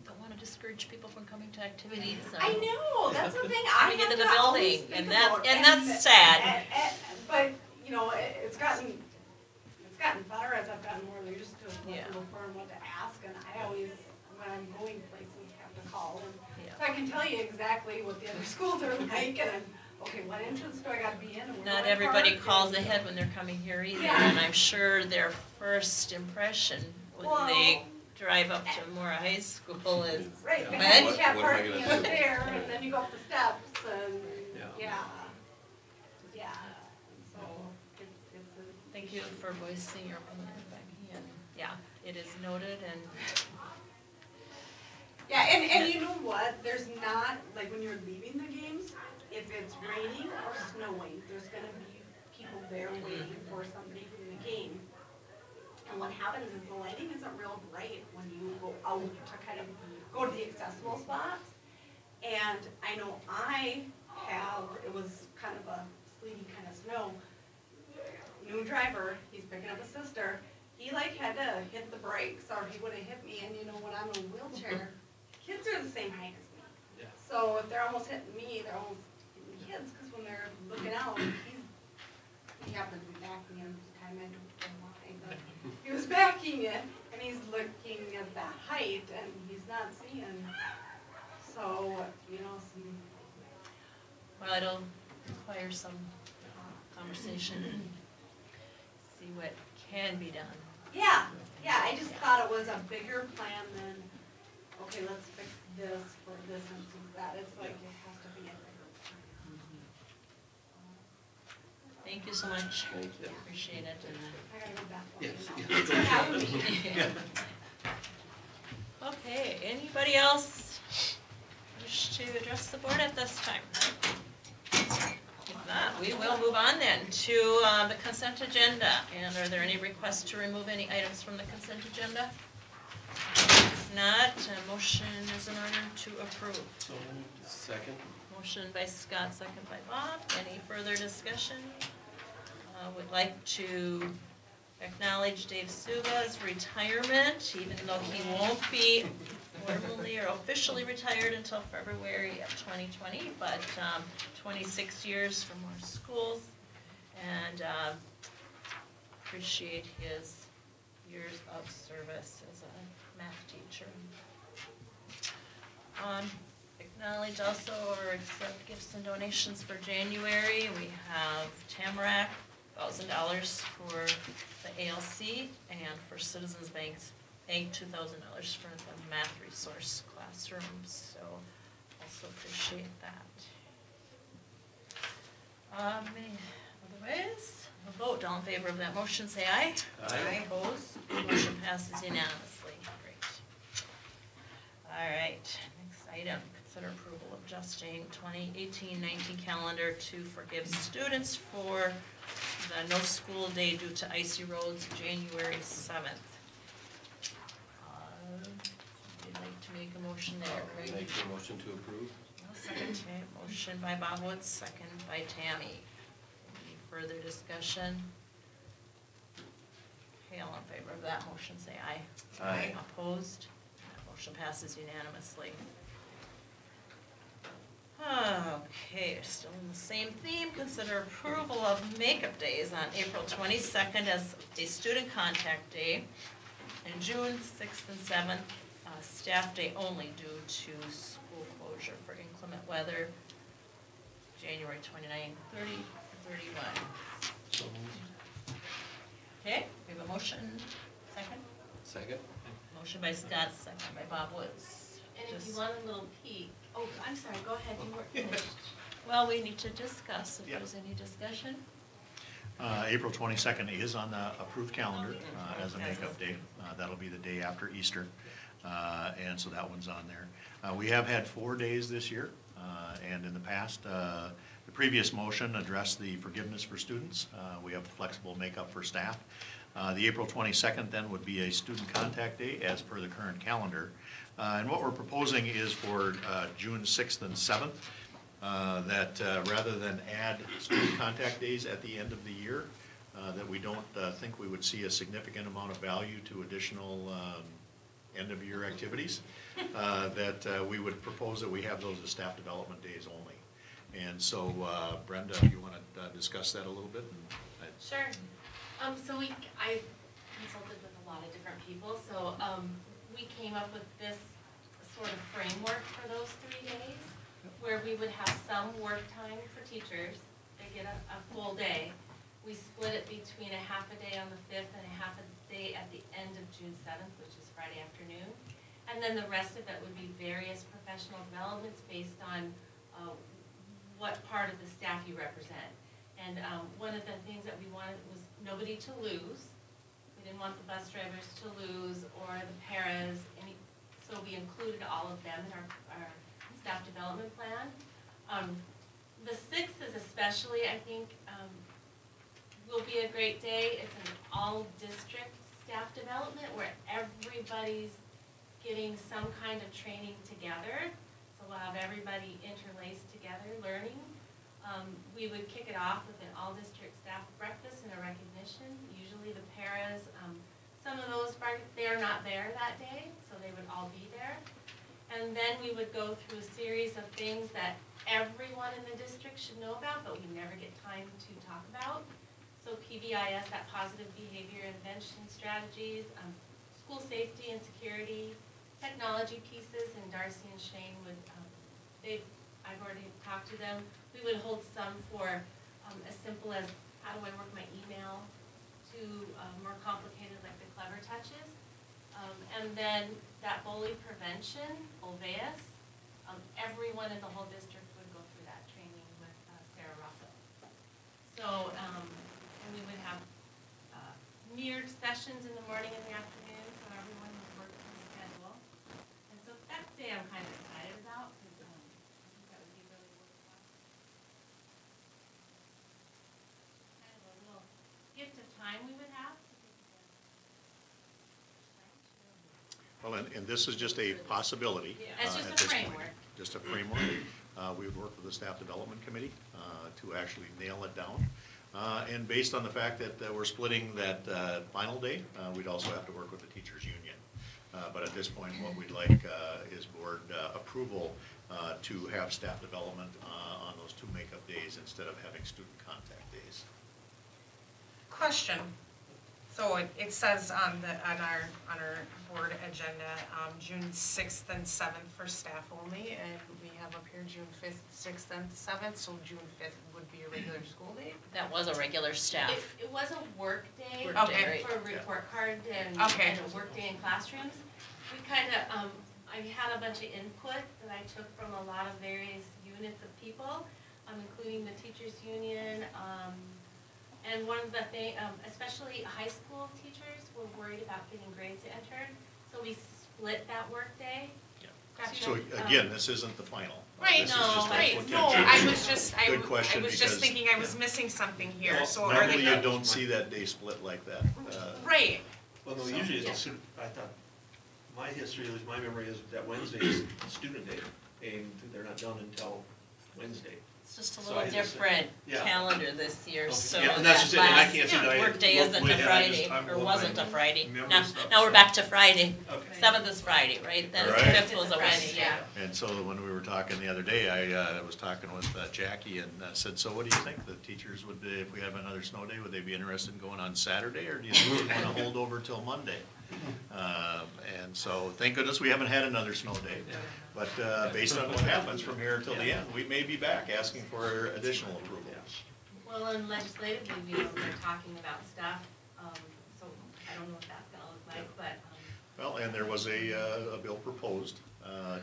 [SPEAKER 1] don't want to discourage people from coming to activities.
[SPEAKER 10] I know, that's the thing, I
[SPEAKER 1] Coming
[SPEAKER 10] have
[SPEAKER 1] into the
[SPEAKER 10] to always
[SPEAKER 1] building,
[SPEAKER 10] think
[SPEAKER 1] and that-
[SPEAKER 10] about.
[SPEAKER 1] and that's sad.
[SPEAKER 10] But, it's gotten better as I've gotten more used to what
[SPEAKER 1] Yeah.
[SPEAKER 10] to look for and what to ask, and I always, when I'm going places, have to call, and
[SPEAKER 1] Yeah.
[SPEAKER 10] so I can tell you exactly what the other schools are like, and, okay, what entrance do I gotta be in, and where do
[SPEAKER 1] Not
[SPEAKER 10] I
[SPEAKER 1] everybody
[SPEAKER 10] park?
[SPEAKER 1] calls ahead when they're coming here either,
[SPEAKER 10] Yeah.
[SPEAKER 1] and I'm sure their first impression when they
[SPEAKER 10] Well-
[SPEAKER 1] drive up to Mora High School is,
[SPEAKER 10] Right, the
[SPEAKER 1] What?
[SPEAKER 10] handicap
[SPEAKER 11] What am I
[SPEAKER 10] parking
[SPEAKER 11] gonna
[SPEAKER 10] is
[SPEAKER 11] do?
[SPEAKER 10] there, and then you go up the steps, and,
[SPEAKER 6] Yeah.
[SPEAKER 10] yeah, so, it's a.
[SPEAKER 1] thank you for voicing your opinion, Becky, and, yeah, it is noted, and,
[SPEAKER 10] Yeah, and you know what, there's not, like, when you're leaving the games, if it's raining or snowing, there's gonna be people there waiting for somebody from the game. And what happens is the lighting isn't real bright when you go out to kind of go to the accessible spots. And I know it was kind of a sleety kind of snow. New driver, he's picking up a sister, he like had to hit the brakes or he would've hit me, and when I'm in a wheelchair, kids are the same height as me.
[SPEAKER 6] Yeah.
[SPEAKER 10] So if they're almost hitting me, they're almost hitting the kids, cause when they're looking out, he happened to be backing in at the time, I don't know why, but he was backing it, and he's looking at that height, and he's not seeing, so, some.
[SPEAKER 1] well, it'll require some conversation, and see what can be done.
[SPEAKER 10] Yeah, I just thought it was a bigger plan than, okay, let's fix this for this instance, that, it's like, it has to be a bigger plan.
[SPEAKER 1] Thank you so much.
[SPEAKER 11] Thank you.
[SPEAKER 1] Appreciate it, and
[SPEAKER 10] I gotta go back.
[SPEAKER 6] Yes,
[SPEAKER 10] now.
[SPEAKER 6] yeah.
[SPEAKER 10] Thanks for having me.
[SPEAKER 1] Okay, anybody else wish to address the board at this time? If not, we will move on then to the consent agenda. And are there any requests to remove any items from the consent agenda? If not, a motion is in order to approve.
[SPEAKER 6] So,
[SPEAKER 11] Second?
[SPEAKER 1] Motion by Scott, second by Bob. Any further discussion? Would like to acknowledge Dave Suba's retirement, even though he won't be formally or officially retired until February of 2020, but 26 years from our schools, and appreciate his years of service as a math teacher. Acknowledge also or accept gifts and donations for January. We have Tamarack, $1,000 for the ALC, and for Citizens Bank, $2,000 for the math resource classrooms, so also appreciate that. Otherwise, a vote, all in favor of that motion, say aye.
[SPEAKER 6] Aye.
[SPEAKER 1] Opposed, motion passes unanimously, great. All right, next item, consider approval of adjusting 2018-19 calendar to forgive students for the no school day due to icy roads, January 7th. Would you like to make a motion there, Greg?
[SPEAKER 11] Make the motion to approve?
[SPEAKER 1] I'll second it. Motion by Bob Woods, second by Tammy. Any further discussion? Okay, all in favor of that motion, say aye.
[SPEAKER 11] Aye.
[SPEAKER 1] Opposed? That motion passes unanimously. Okay, still in the same theme, consider approval of makeup days on April 22nd as a student contact day, and June 6th and 7th, staff day only due to school closure for inclusion inclement weather, January 29, 30, 31.
[SPEAKER 6] So moved.
[SPEAKER 1] Okay, we have a motion, second?
[SPEAKER 11] Second?
[SPEAKER 1] Motion by Scott, second by Bob Woods.
[SPEAKER 8] And if you
[SPEAKER 1] Just-
[SPEAKER 8] want a little peek, oh, I'm sorry, go ahead, you weren't finished.
[SPEAKER 1] Well, we need to discuss if
[SPEAKER 4] Yeah.
[SPEAKER 1] there's any discussion.
[SPEAKER 4] April 22nd is on the approved calendar as a makeup day. That'll be the day after Easter, and so that one's on there. We have had 4 days this year, and in the past, the previous motion addressed the forgiveness for students. We have flexible makeup for staff. The April 22nd then would be a student contact day as per the current calendar. And what we're proposing is for June 6th and 7th, that rather than add student contact days at the end of the year, that we don't think we would see a significant amount of value to additional end-of-year activities, that we would propose that we have those as staff development days only. And so Brenda, if you want to discuss that a little bit?
[SPEAKER 8] Sure. So I consulted with a lot of different people, so, we came up with this sort of framework for those 3 days, where we would have some work time for teachers. They get a full day. We split it between a half a day on the 5th and a half a day at the end of June 7th, which is Friday afternoon. And then the rest of it would be various professional developments based on, what part of the staff you represent. And one of the things that we wanted was nobody to lose. We didn't want the bus drivers to lose or the paras, so we included all of them in our staff development plan. The 6th is especially, I think, will be a great day. It's an all-district staff development where everybody's getting some kind of training together. So we'll have everybody interlaced together learning. We would kick it off with an all-district staff breakfast and a recognition. Usually the paras, some of those, they are not there that day, so they would all be there. And then we would go through a series of things that everyone in the district should know about, but we never get time to talk about. So PBIS, that positive behavior intervention strategies, school safety and security, technology pieces, and Darcy and Shane would, I've already talked to them. We would hold some for as simple as how do I work my email to more complicated like the clever touches. And then that bully prevention, OVEAS, everyone in the whole district would go through that training with Sarah Russell. So, and we would have mirrored sessions in the morning and the afternoon, so everyone would work on the schedule. And so that day I'm kind of excited about, because I think that would be really worthwhile. Kind of a little gift of time we would have.
[SPEAKER 4] Well, and this is just a possibility.
[SPEAKER 8] It's
[SPEAKER 4] at
[SPEAKER 8] just a
[SPEAKER 4] this point.
[SPEAKER 8] framework.
[SPEAKER 4] Just a framework. We would work with the staff development committee to actually nail it down. And based on the fact that we're splitting that final day, we'd also have to work with the teachers' union. But at this point, what we'd like is board approval to have staff development on those 2 makeup days instead of having student contact days.
[SPEAKER 7] Question. So it says on our board agenda, June 6th and 7th for staff only, and we have up here June 5th, 6th, and 7th, so June 5th would be a regular school day?
[SPEAKER 1] That was a regular staff.
[SPEAKER 8] It was a work day
[SPEAKER 1] Work
[SPEAKER 7] day,
[SPEAKER 1] right.
[SPEAKER 8] for a report card and
[SPEAKER 7] Okay.
[SPEAKER 8] a work day in classrooms. We kind of, I had a bunch of input that I took from a lot of various units of people, including the teachers union, and one of the things, especially high school teachers were worried about getting grades entered, so we split that work day.
[SPEAKER 7] Gotcha.
[SPEAKER 4] So again, this isn't the final.
[SPEAKER 7] Right,
[SPEAKER 4] This is just a
[SPEAKER 7] right, no,
[SPEAKER 4] potential.
[SPEAKER 7] I was just,
[SPEAKER 4] Good question,
[SPEAKER 7] I was just
[SPEAKER 4] because-
[SPEAKER 7] thinking I was missing something here,
[SPEAKER 4] No,
[SPEAKER 7] so are they?
[SPEAKER 4] Normally, you don't see that day split like that.
[SPEAKER 7] Right,
[SPEAKER 6] Well, no,
[SPEAKER 4] So-
[SPEAKER 6] usually it's
[SPEAKER 8] Yeah.
[SPEAKER 6] a student, I thought, my history, at least my memory is that Wednesday is student day, and they're not done until Wednesday.
[SPEAKER 1] It's just a
[SPEAKER 6] So
[SPEAKER 1] little
[SPEAKER 6] I just-
[SPEAKER 1] different
[SPEAKER 6] yeah.
[SPEAKER 1] calendar this year,
[SPEAKER 6] Okay.
[SPEAKER 1] so
[SPEAKER 6] Yeah, and that's
[SPEAKER 1] that
[SPEAKER 6] just it, and I
[SPEAKER 1] last
[SPEAKER 6] can't see that I-
[SPEAKER 1] workday
[SPEAKER 6] what
[SPEAKER 1] isn't
[SPEAKER 6] we
[SPEAKER 1] a
[SPEAKER 6] had, I
[SPEAKER 1] Friday,
[SPEAKER 6] just- I'm
[SPEAKER 1] or
[SPEAKER 6] going
[SPEAKER 1] wasn't
[SPEAKER 6] by
[SPEAKER 1] a Friday.
[SPEAKER 6] memory
[SPEAKER 1] Now,
[SPEAKER 6] stuff,
[SPEAKER 1] now we're
[SPEAKER 6] so-
[SPEAKER 1] back to Friday.
[SPEAKER 6] Okay.
[SPEAKER 1] 7th is Friday, right? Then
[SPEAKER 4] Right.
[SPEAKER 1] 5th was a
[SPEAKER 8] Friday,
[SPEAKER 1] Wednesday.
[SPEAKER 8] yeah.
[SPEAKER 4] And so when we were talking the other day, I was talking with Jackie and said, so what do you think? The teachers would, if we have another snow day, would they be interested in going on Saturday, or do you think they want to hold over till Monday? And so, thank goodness we haven't had another snow day. But based on what happens from here until the end, we may be back asking for additional approval.
[SPEAKER 12] Well, and legislatively, they're talking about stuff, so I don't know what that's gonna look like, but,
[SPEAKER 4] Well, and there was a bill proposed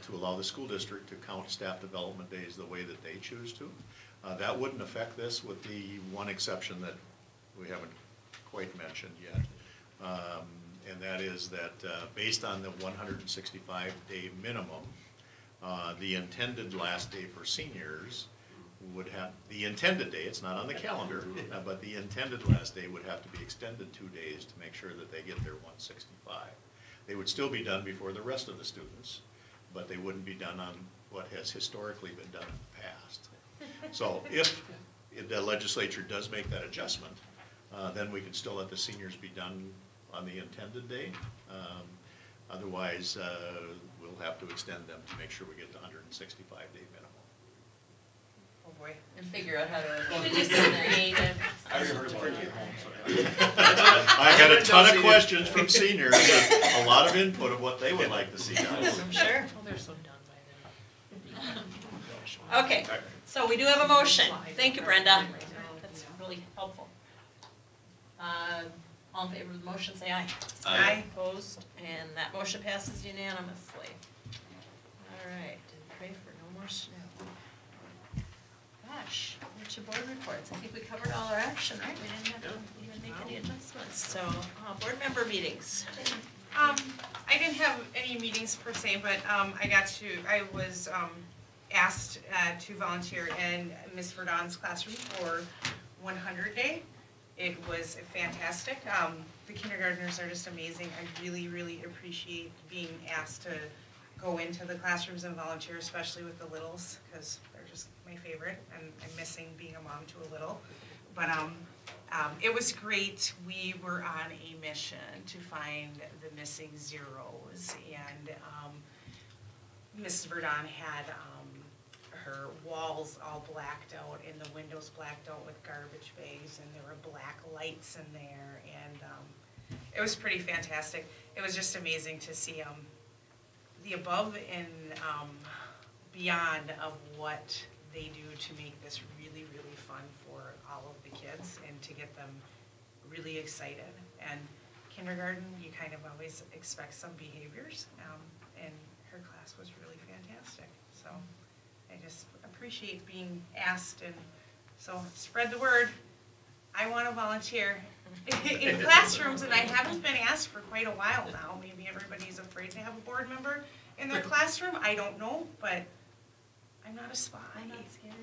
[SPEAKER 4] to allow the school district to count staff development days the way that they choose to. That wouldn't affect this with the one exception that we haven't quite mentioned yet. And that is that based on the 165-day minimum, the intended last day for seniors would have, the intended day, it's not on the calendar, but the intended last day would have to be extended 2 days to make sure that they get their 165. They would still be done before the rest of the students, but they wouldn't be done on what has historically been done in the past. So if the legislature does make that adjustment, then we can still let the seniors be done on the intended day. Otherwise, we'll have to extend them to make sure we get the 165-day minimum.
[SPEAKER 7] Oh, boy.
[SPEAKER 1] And figure out how to.
[SPEAKER 12] just creative.
[SPEAKER 6] I already heard it pretty at home, so.
[SPEAKER 4] I got a ton of questions from seniors, and a lot of input of what they would like to see done.
[SPEAKER 1] I'm sure.
[SPEAKER 7] Well, they're so done by then.
[SPEAKER 1] Okay, so we do have a motion. Thank you, Brenda. That's really helpful. All in favor of the motion, say aye.
[SPEAKER 7] Aye.
[SPEAKER 1] Opposed, and that motion passes unanimously. All right, didn't pray for no more snow. Gosh, what's your board reports? I think we covered all our action, right? We didn't have to even make any adjustments. So, board member meetings.
[SPEAKER 7] I didn't have any meetings per se, but I was asked to volunteer in Ms. Verdon's classroom for 100 Day. It was fantastic. The kindergartners are just amazing. I really, really appreciate being asked to go into the classrooms and volunteer, especially with the littles, because they're just my favorite, and I'm missing being a mom to a little. But it was great. We were on a mission to find the missing zeros, and Mrs. Verdon had her walls all blacked out and the windows blacked out with garbage bags, and there were black lights in there, and it was pretty fantastic. It was just amazing to see the above and beyond of what they do to make this really, really fun for all of the kids and to get them really excited. And kindergarten, you kind of always expect some behaviors, and her class was really fantastic. So I just appreciate being asked, and so spread the word. I want to volunteer in classrooms, and I haven't been asked for quite a while now. Maybe everybody's afraid to have a board member in their classroom. I don't know, but I'm not a spy.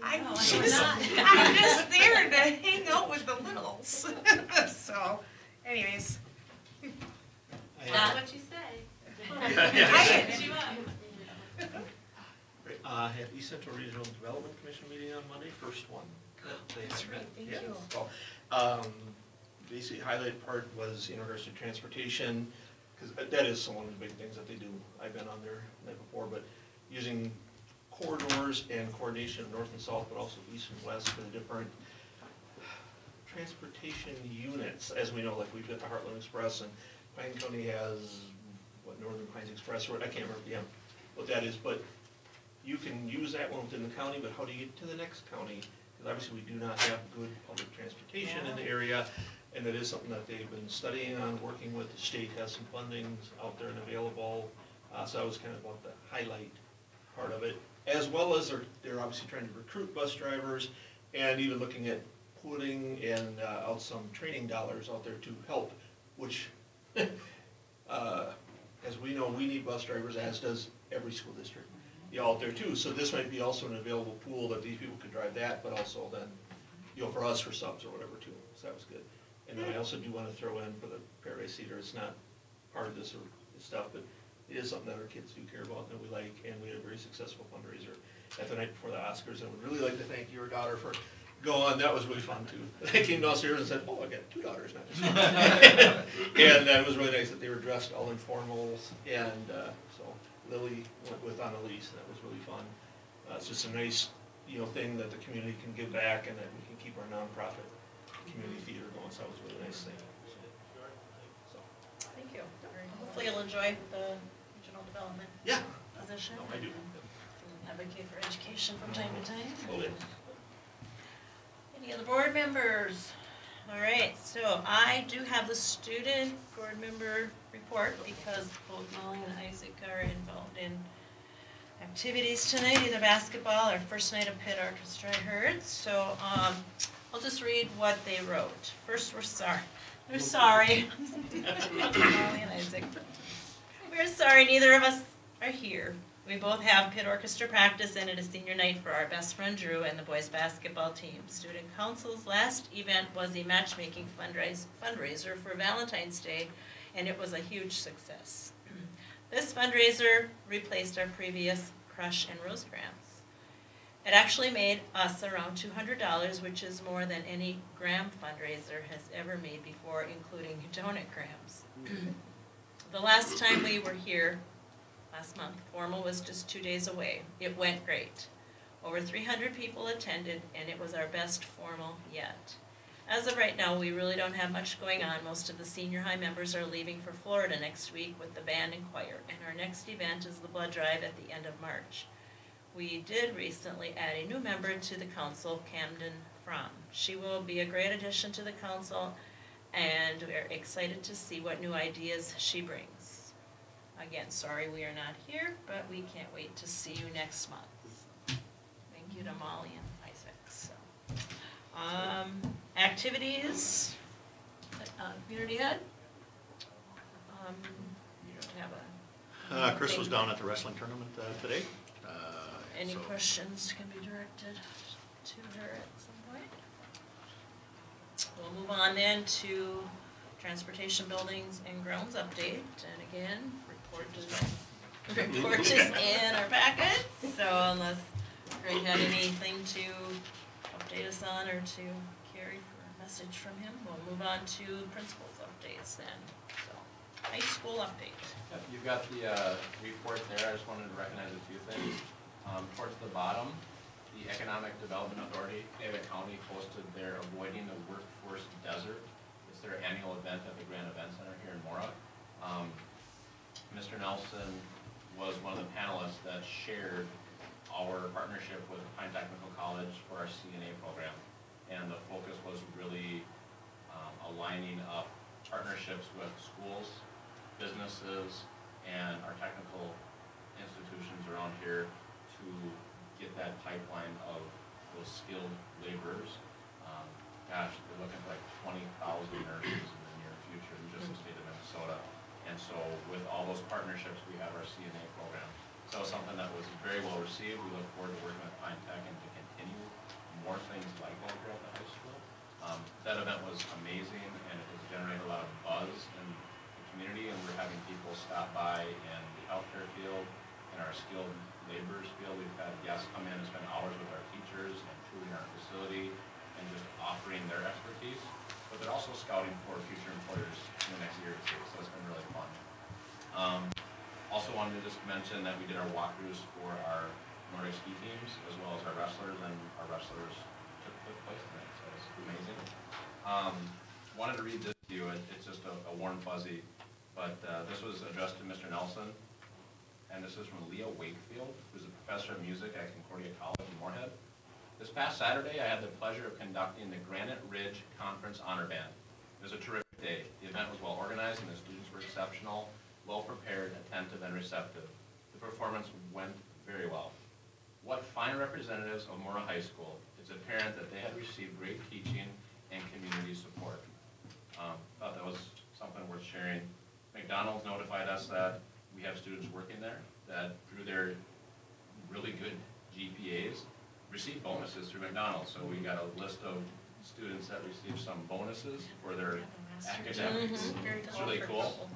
[SPEAKER 7] I'm just there to hang out with the littles. So, anyways.
[SPEAKER 12] That's what you say.
[SPEAKER 7] I did.
[SPEAKER 6] Had East Central Regional Development Commission meeting on Monday, first one.
[SPEAKER 7] That's right, thank
[SPEAKER 6] Yeah,
[SPEAKER 7] you.
[SPEAKER 6] so, basically highlighted part was in regards to transportation, because that is one of the big things that they do. I've been on there the night before, but using corridors and coordination of north and south, but also east and west for the different transportation units. As we know, like we've got the Heartland Express, and Pine County has, Northern Pines Express, or I can't remember, what that is, but you can use that one within the county, but how do you get to the next county? Because obviously we do not have good public transportation in the area, and that is something that they've been studying on, working with. The state has some fundings out there and available, so that was kind of about the highlight part of it. As well as they're obviously trying to recruit bus drivers, and even looking at putting out some training dollars out there to help, which, as we know, we need bus drivers, as does every school district. Out there too, so this might be also an available pool that these people could drive that, but also then, for us for subs or whatever too, so that was good. And then I also do want to throw in for the Paradise Theater, it's not part of this or stuff, but it is something that our kids do care about and that we like, and we had a very successful fundraiser at the night before the Oscars. I would really like to thank your daughter for going, that was really fun too. They came downstairs and said, oh, I got 2 daughters now. And it was really nice that they were dressed all in formals, and so Lily went with Annalise, and that was really fun. It's just a nice, thing that the community can give back, and that we can keep our nonprofit community theater going, so that was a really nice thing. So,
[SPEAKER 1] Thank you. Hopefully you'll enjoy the regional development
[SPEAKER 4] Yeah,
[SPEAKER 1] position.
[SPEAKER 4] no, I do.
[SPEAKER 1] Advocate for education from time to time.
[SPEAKER 4] Okay.
[SPEAKER 1] Any other board members? All right, so I do have the student board member report because both Molly and Isaac are involved in activities tonight, either basketball or first night of pit orchestra, I heard. So I'll just read what they wrote. First, we're sorry. We're sorry. Molly and Isaac. We're sorry neither of us are here. We both have pit orchestra practice and it is senior night for our best friend Drew and the boys basketball team. Student Council's last event was a matchmaking fundraiser for Valentine's Day, and it was a huge success. This fundraiser replaced our previous Crush and Rosecrans. It actually made us around $200, which is more than any Graham fundraiser has ever made before, including donut grams. The last time we were here, last month, formal was just 2 days away. It went great. Over 300 people attended, and it was our best formal yet. As of right now, we really don't have much going on. Most of the senior high members are leaving for Florida next week with the band and choir, and our next event is the blood drive at the end of March. We did recently add a new member to the council, Camden Fromm. She will be a great addition to the council, and we're excited to see what new ideas she brings. Again, sorry we are not here, but we can't wait to see you next month. Thank you to Molly and Isaac. So, activities, community head. You don't have a.
[SPEAKER 4] Chris was down at the wrestling tournament today.
[SPEAKER 1] Any
[SPEAKER 4] so-
[SPEAKER 1] questions can be directed to her at some point. We'll move on then to transportation buildings and grounds update. And again, report is in our packet. So unless Greg had anything to update us on or to carry for a message from him, we'll move on to principals updates then. So, high school update.
[SPEAKER 3] Yep, you've got the report there. I just wanted to recognize a few things. Towards the bottom, the Economic Development Authority, Fayette County, hosted their Avoiding the Workforce Desert. It's their annual event at the Grand Event Center here in Mora. Mr. Nelson was one of the panelists that shared our partnership with Pine Technical College for our CNA program. And the focus was really aligning up partnerships with schools, businesses, and our technical institutions around here to get that pipeline of those skilled laborers. Gosh, they're looking for like 20,000 nurses in the near future in just the state of Minnesota. And so with all those partnerships, we have our CNA program. So something that was very well received. We look forward to working with Pine Tech and to continue more things like that here at the high school. That event was amazing, and it has generated a lot of buzz in the community, and we're having people stop by in the healthcare field, in our skilled laborers field. We've had guests come in and spend hours with our teachers and touring our facility and just offering their expertise, but they're also scouting for future employers in the next year or two, so it's been really fun. Also wanted to just mention that we did our walkthroughs for our Nordic ski teams as well as our wrestlers, and our wrestlers took place tonight, so it's amazing. Wanted to read this to you. It's just a warm fuzzy, but this was addressed to Mr. Nelson, and this is from Leah Wakefield, who's a professor of music at Concordia College in Moorhead. This past Saturday, I had the pleasure of conducting the Granite Ridge Conference Honor Band. It was a terrific day. The event was well organized and the students were exceptional, well prepared, attentive, and receptive. The performance went very well. What fine representatives of Mora High School. It's apparent that they had received great teaching and community support. Thought that was something worth sharing. McDonald's notified us that we have students working there that through their really good GPAs received bonuses through McDonald's. So we got a list of students that received some bonuses for their academics. It's really cool.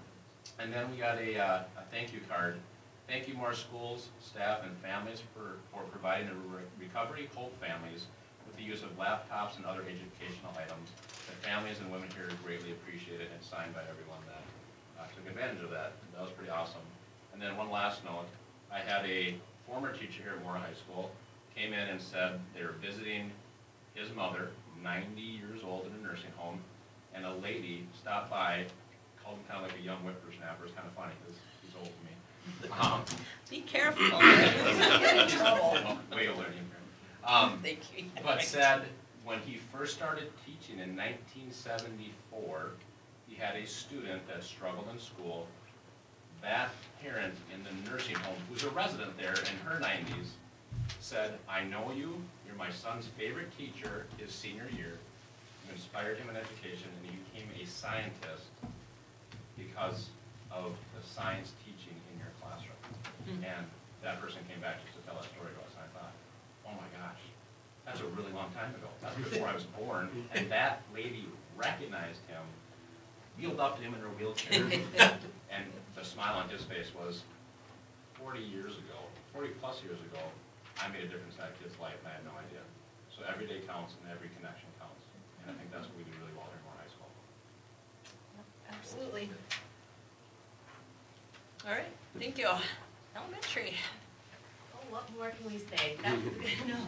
[SPEAKER 3] And then we got a thank you card. Thank you, Mora Schools, staff, and families for providing the Recovery Hope families with the use of laptops and other educational items. The families and women here greatly appreciate it, and signed by everyone that took advantage of that. That was pretty awesome. And then one last note, I had a former teacher here at Mora High School came in and said they were visiting his mother, 90 years old in a nursing home, and a lady stopped by, called him kind of like a young whippersnapper. It's kind of funny because he's old to me.
[SPEAKER 1] Be careful.
[SPEAKER 3] Way older than you.
[SPEAKER 1] Thank you.
[SPEAKER 3] But said when he first started teaching in 1974, he had a student that struggled in school. That parent in the nursing home, who's a resident there in her 90s, said, I know you, you're my son's favorite teacher his senior year. You inspired him in education, and he became a scientist because of the science teaching in your classroom. And that person came back just to tell that story to us, and I thought, oh my gosh, that's a really long time ago. That's before I was born. And that lady recognized him, wheeled up to him in her wheelchair, and the smile on his face was, 40 plus years ago, I made a difference in that kid's life, and I had no idea. So every day counts, and every connection counts. And I think that's what we do really well here in Moore High School.
[SPEAKER 1] Absolutely. All right, thank you. Elementary.
[SPEAKER 12] Oh, what more can we say? That's good to know.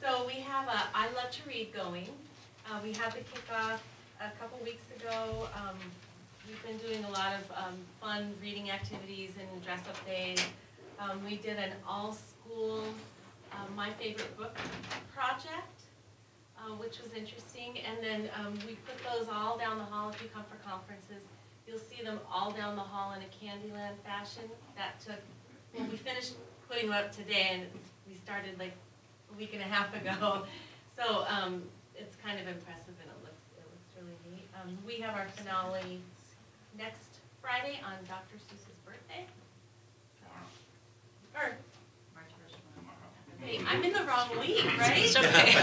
[SPEAKER 12] So we have a I Love to Read going. We had the kickoff a couple weeks ago. We've been doing a lot of fun reading activities and dress-up days. We did an all-school My Favorite Book project, which was interesting. And then we put those all down the hall. If you come for conferences, you'll see them all down the hall in a Candyland fashion. That took, well, we finished putting them up today, and we started like a week and a half ago. So it's kind of impressive, and it looks really neat. We have our finale next Friday on Dr. Seuss's birthday. Or hey, I'm in the wrong week, right?
[SPEAKER 1] It's okay.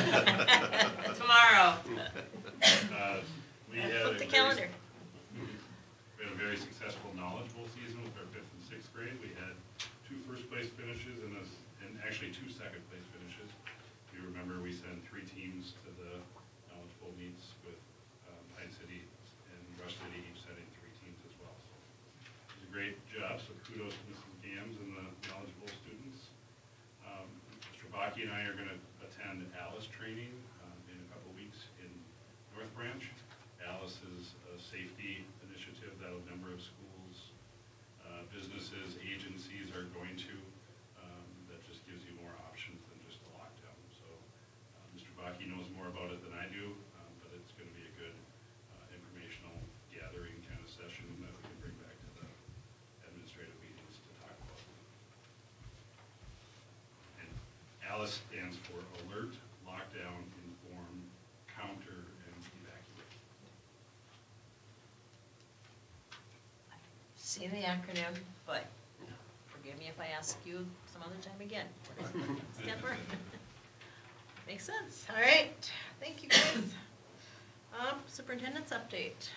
[SPEAKER 12] Tomorrow.
[SPEAKER 1] Flip the calendar.
[SPEAKER 9] We had a very successful Knowledge Bowl season with our 5th and 6th grade. We had 2 first-place finishes and actually 2 second-place finishes. If you remember, we sent 3 teams to the Knowledge Bowl meets with Pine City and Rush City each sending 3 teams as well. So it was a great job, so kudos to Mrs. Gams and the Knowledge Bowl students. Mr. Baki and I are going to attend Alice training in a couple weeks in North Branch. Alice is a safety initiative that a number of schools, businesses, agencies are going to. That just gives you more options than just a lockdown. So Mr. Baki knows more about it than I do, but it's going to be a good informational gathering kind of session that we can bring back to the administrative meetings to talk about. And ALICE stands for Alert, Lockdown, Inform, Counter, and Evacuate.
[SPEAKER 1] See the acronym, but forgive me if I ask you some other time again. Stand for. Makes sense. All right. Thank you, guys. Superintendent's update.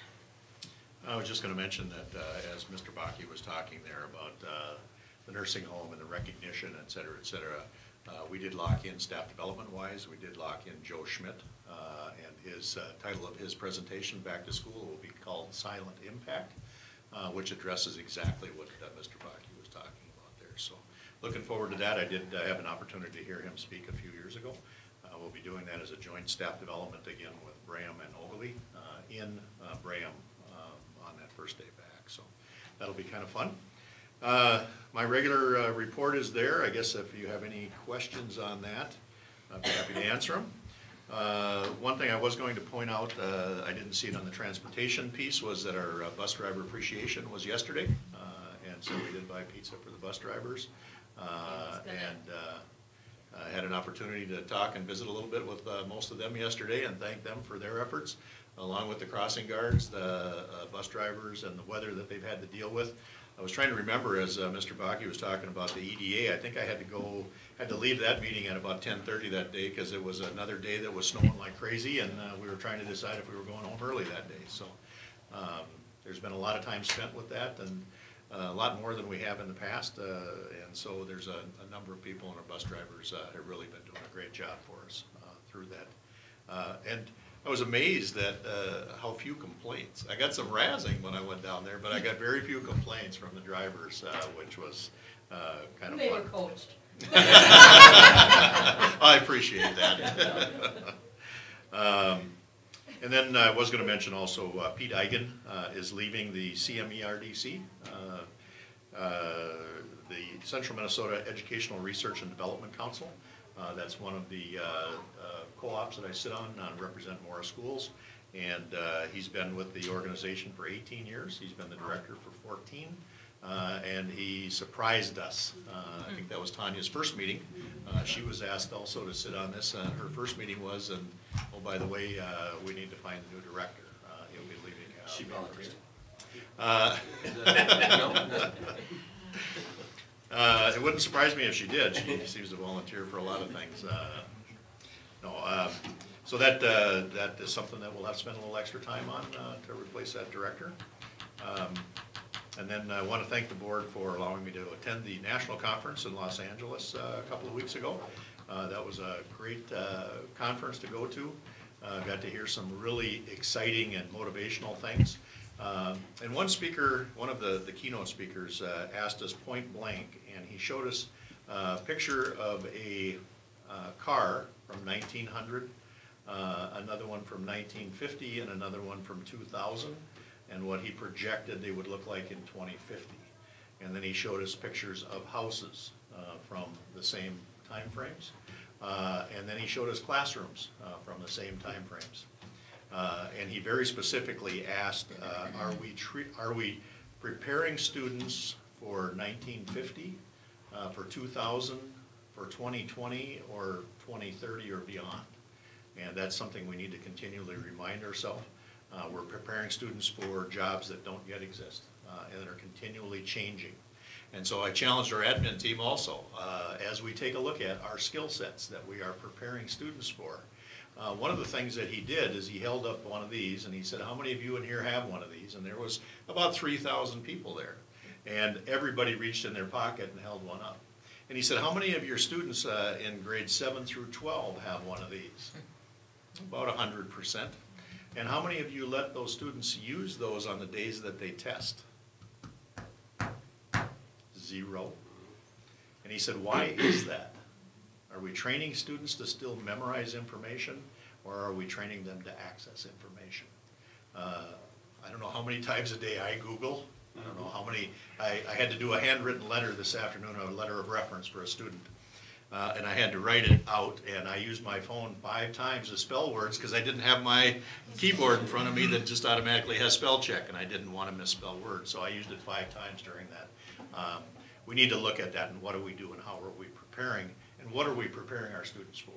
[SPEAKER 4] I was just going to mention that as Mr. Baki was talking there about the nursing home and the recognition, et cetera, we did lock in staff development-wise. We did lock in Joe Schmidt, and his title of his presentation, Back to School, will be called Silent Impact, which addresses exactly what Mr. Baki was talking about there. So looking forward to that. I did have an opportunity to hear him speak a few years ago. We'll be doing that as a joint staff development again with Braham and Ogilvie in Braham on that first day back. So that'll be kind of fun. My regular report is there. I guess if you have any questions on that, I'd be happy to answer them. One thing I was going to point out, I didn't see it on the transportation piece, was that our bus driver appreciation was yesterday. And so we did buy pizza for the bus drivers. I had an opportunity to talk and visit a little bit with most of them yesterday and thank them for their efforts, along with the crossing guards, the bus drivers, and the weather that they've had to deal with. I was trying to remember as Mr. Baki was talking about the EDA, I think I had to leave that meeting at about 10:30 that day because it was another day that was snowing like crazy, and we were trying to decide if we were going home early that day. So there's been a lot of time spent with that, and a lot more than we have in the past, and so there's a number of people, and our bus drivers have really been doing a great job for us through that. And I was amazed at how few complaints. I got some razzing when I went down there, but I got very few complaints from the drivers, which was kind of fun.
[SPEAKER 12] They were coached.
[SPEAKER 4] I appreciate that. And then I was gonna mention also, Pete Eigen, is leaving the CMERDC, the Central Minnesota Educational Research and Development Council. That's one of the, co-ops that I sit on, represent Morris Schools. And, he's been with the organization for 18 years. He's been the director for 14. And he surprised us. I think that was Tanya's first meeting. She was asked also to sit on this. Her first meeting was, and, oh, by the way, we need to find a new director. He'll be leaving.
[SPEAKER 11] She volunteered.
[SPEAKER 4] It wouldn't surprise me if she did. She seems to volunteer for a lot of things. So that is something that we'll have to spend a little extra time on to replace that director. And then I want to thank the board for allowing me to attend the national conference in Los Angeles a couple of weeks ago. That was a great conference to go to. Got to hear some really exciting and motivational things. And one speaker, one of the keynote speakers, asked us point blank, and he showed us a picture of a car from 1900, another one from 1950, and another one from 2000, and what he projected they would look like in 2050. And then he showed us pictures of houses from the same time frames. And then he showed us classrooms from the same time frames. And he very specifically asked, are we preparing students for 1950, for 2000, for 2020, or 2030 or beyond? And that's something we need to continually remind ourselves. We're preparing students for jobs that don't yet exist and that are continually changing. And so I challenged our admin team also, as we take a look at our skill sets that we are preparing students for. One of the things that he did is he held up one of these and he said, how many of you in here have one of these? And there was about 3,000 people there. And everybody reached in their pocket and held one up. And he said, how many of your students in grades 7 through 12 have one of these? About 100%. And how many of you let those students use those on the days that they test? 0. And he said, why is that? Are we training students to still memorize information, or are we training them to access information? I don't know how many times a day I Google. I don't know how many, I had to do a handwritten letter this afternoon, a letter of reference for a student. And I had to write it out, and I used my phone 5 times to spell words because I didn't have my keyboard in front of me that just automatically has spell check, and I didn't want to misspell words, so I used it 5 times during that. We need to look at that and what do we do and how are we preparing, and what are we preparing our students for?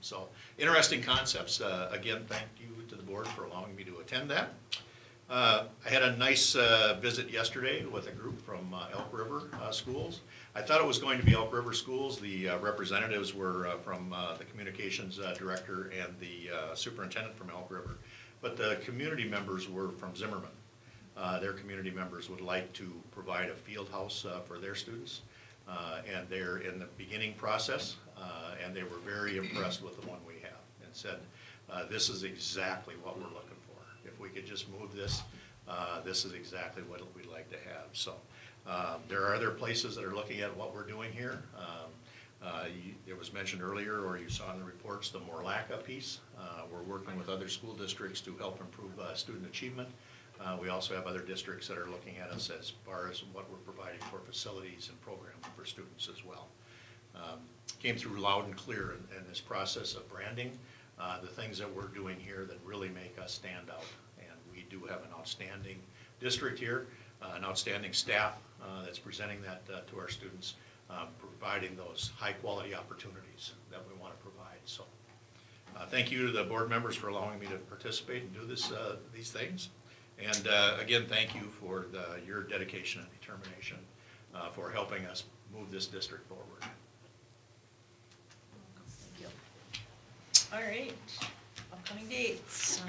[SPEAKER 4] So interesting concepts. Again, thank you to the board for allowing me to attend that. I had a nice visit yesterday with a group from Elk River Schools. I thought it was going to be Elk River Schools. The representatives were from the communications director and the superintendent from Elk River. But the community members were from Zimmerman. Their community members would like to provide a field house for their students. And they're in the beginning process, and they were very impressed with the one we have and said, this is exactly what we're looking for. If we could just move this, this is exactly what we'd like to have. So there are other places that are looking at what we're doing here. It was mentioned earlier, or you saw in the reports, the Morlaca piece. We're working with other school districts to help improve student achievement. We also have other districts that are looking at us as far as what we're providing for facilities and programming for students as well. Came through loud and clear in this process of branding, the things that we're doing here that really make us stand out. And we do have an outstanding district here, an outstanding staff that's presenting that to our students, providing those high-quality opportunities that we want to provide. So thank you to the board members for allowing me to participate and do these things. And again, thank you for your dedication and determination for helping us move this district forward.
[SPEAKER 1] Thank you. All right, upcoming dates.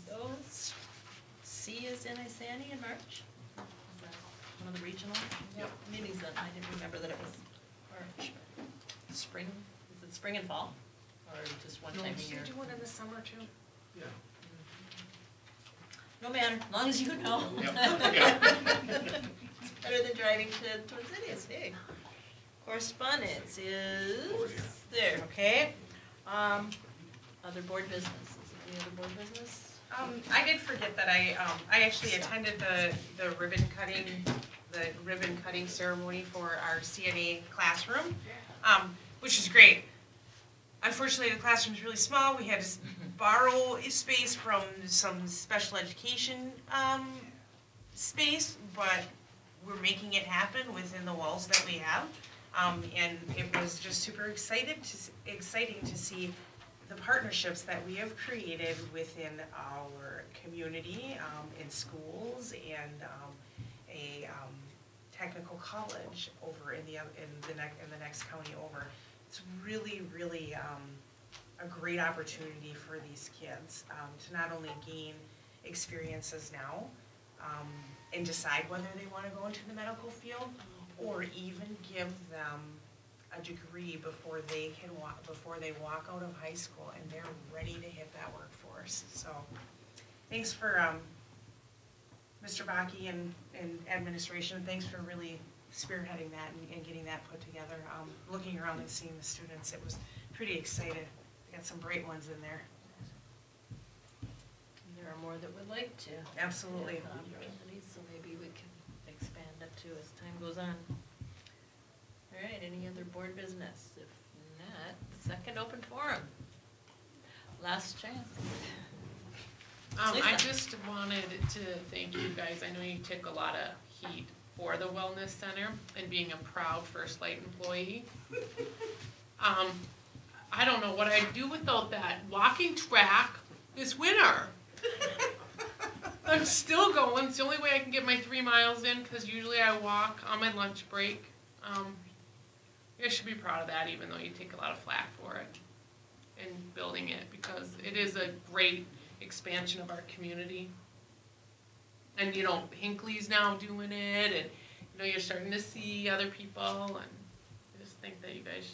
[SPEAKER 1] Those. C is in Isani in March. Is that one of the regional meetings that I didn't remember that it was March. Spring, is it spring and fall? Or just one time a year?
[SPEAKER 7] Do one in the summer too?
[SPEAKER 6] Yeah.
[SPEAKER 1] No matter, as long as you know.
[SPEAKER 4] Yep.
[SPEAKER 1] Better than driving to Twin Cities, hey. Correspondence is there, okay? Other board business, is there Any other board business?
[SPEAKER 7] I did forget that I actually attended the ribbon cutting ceremony for our CNA classroom, which is great. Unfortunately, the classroom's really small. We had to borrow space from some special education, space, but we're making it happen within the walls that we have. And it was just super exciting to see the partnerships that we have created within our community, in schools and, a, technical college over in the next county over. It's really, really, a great opportunity for these kids, to not only gain experiences now, and decide whether they wanna go into the medical field, or even give them a degree before they walk out of high school and they're ready to hit that workforce. So, thanks for, Mr. Bakke and administration, thanks for really spearheading that and getting that put together. Looking around and seeing the students, it was pretty excited. Got some bright ones in there.
[SPEAKER 1] There are more that would like to.
[SPEAKER 7] Absolutely.
[SPEAKER 1] Have opportunities, so maybe we can expand it too as time goes on. All right, any other board business? If not, second open forum. Last chance.
[SPEAKER 13] I
[SPEAKER 1] Lisa.
[SPEAKER 13] just wanted to thank you guys. I know you took a lot of heat for the Wellness Center and being a proud First Light employee. I don't know what I'd do without that walking track this winter. I'm still going. It's the only way I can get my 3 miles in, because usually I walk on my lunch break. You guys should be proud of that, even though you take a lot of flack for it and building it, because it is a great expansion of our community. And you know, Hinckley's now doing it, and you know, you're starting to see other people, and I just think that you guys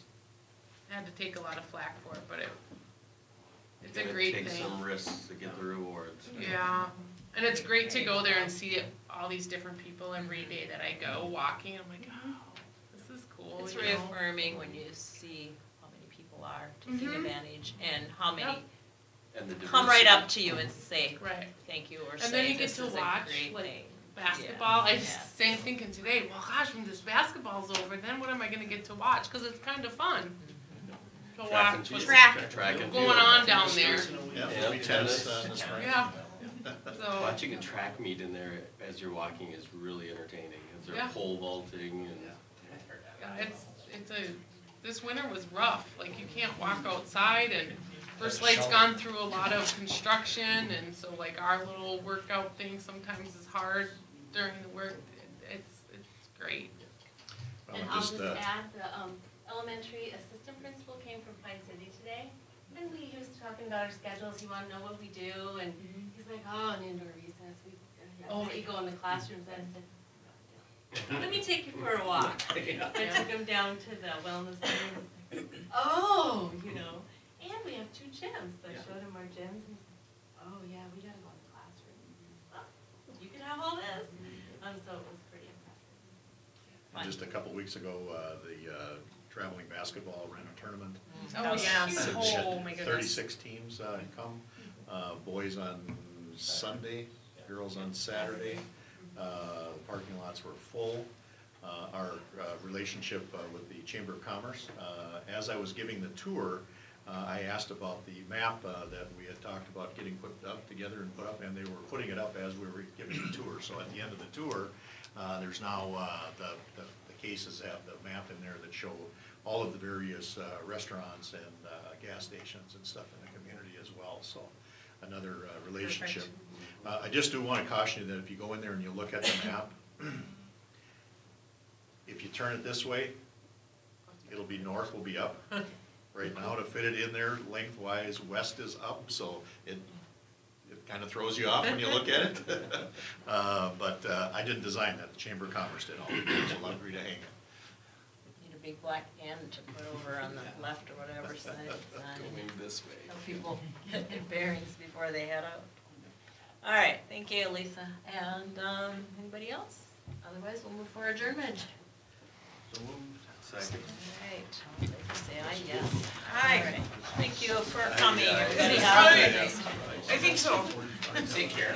[SPEAKER 13] had to take a lot of flack for it, but it's a great thing.
[SPEAKER 11] Take some risks to get the rewards.
[SPEAKER 13] Yeah, and it's great to go there and see all these different people every day that I go walking. I'm like, oh, this is cool.
[SPEAKER 1] It's
[SPEAKER 13] you know?
[SPEAKER 1] reaffirming when you see how many people are taking advantage and how many
[SPEAKER 11] And the
[SPEAKER 1] come right
[SPEAKER 11] diversity.
[SPEAKER 1] up to you and say,
[SPEAKER 13] Right.
[SPEAKER 1] thank you, or
[SPEAKER 13] And
[SPEAKER 1] say,
[SPEAKER 13] then you get
[SPEAKER 1] this
[SPEAKER 13] to
[SPEAKER 1] is a
[SPEAKER 13] watch
[SPEAKER 1] great
[SPEAKER 13] what
[SPEAKER 1] thing.
[SPEAKER 13] basketball. I
[SPEAKER 1] Yeah.
[SPEAKER 13] just same thinking today. Well, gosh, when this basketball's over, then what am I gonna get to watch? Because it's kind of fun to
[SPEAKER 11] Track
[SPEAKER 13] watch
[SPEAKER 11] and
[SPEAKER 13] what's
[SPEAKER 11] field. Track and
[SPEAKER 13] going
[SPEAKER 11] field.
[SPEAKER 13] on down there.
[SPEAKER 4] Yeah,
[SPEAKER 11] Yeah,
[SPEAKER 4] there'll be tennis
[SPEAKER 11] tennis.
[SPEAKER 4] in the spring.
[SPEAKER 13] Yeah. So
[SPEAKER 11] Watching a track meet in there as you're walking is really entertaining. Is there
[SPEAKER 13] Yeah.
[SPEAKER 11] pole vaulting and
[SPEAKER 13] yeah, it's a this winter was rough. Like you can't walk outside, and First Light's gone through a lot of construction, and so like our little workout thing sometimes is hard during the work. It's great.
[SPEAKER 4] Well,
[SPEAKER 12] And I'll just
[SPEAKER 4] just,
[SPEAKER 12] add, the elementary assistant principal came from Pine City today, and he was talking about our schedules, he wanted to know what we do, and he's like, oh, an indoor recess, you go in the classrooms, I said,
[SPEAKER 1] Let me take you for a walk.
[SPEAKER 11] Yeah.
[SPEAKER 1] I took him down to the wellness center. Oh, you know, and we have 2 gyms. I showed him our gyms, and he's like, oh, yeah, we gotta go in the classroom. Oh, you can have all this. So it was pretty impressive. Fun.
[SPEAKER 4] just a couple weeks ago, the traveling basketball ran a tournament.
[SPEAKER 7] Oh, yeah.
[SPEAKER 4] Had
[SPEAKER 7] Oh, my goodness.
[SPEAKER 4] 36 teams come, boys on Sunday, girls on Saturday. The parking lots were full. Our relationship with the Chamber of Commerce, as I was giving the tour, I asked about the map that we had talked about getting put up together and put up, and they were putting it up as we were giving the tour. So at the end of the tour, there's now, the cases have the map in there that show all of the various restaurants and gas stations and stuff in the community as well, so another relationship. I just do want to caution you that if you go in there and you look at the map, if you turn it this way, it'll be north will be up. Right now, to fit it in there lengthwise, west is up, so it kind of throws you off when you look at it. But I didn't design that, the Chamber of Commerce did, all the people agree to hang it.
[SPEAKER 1] Need a big black N to put over on the left or whatever side it's on.
[SPEAKER 11] going this way?
[SPEAKER 1] Help people get their bearings before they head out. All right, thank you, Lisa. And anybody else? Otherwise, we'll move for adjournment.
[SPEAKER 4] So moved.
[SPEAKER 2] Second.
[SPEAKER 1] Alright, all in favor, say aye, yes.
[SPEAKER 7] Hi,
[SPEAKER 1] Alright, thank you for coming,
[SPEAKER 2] Yeah.
[SPEAKER 1] everybody.
[SPEAKER 7] Yes.
[SPEAKER 1] Have a good day.
[SPEAKER 7] I think so.
[SPEAKER 11] Take care.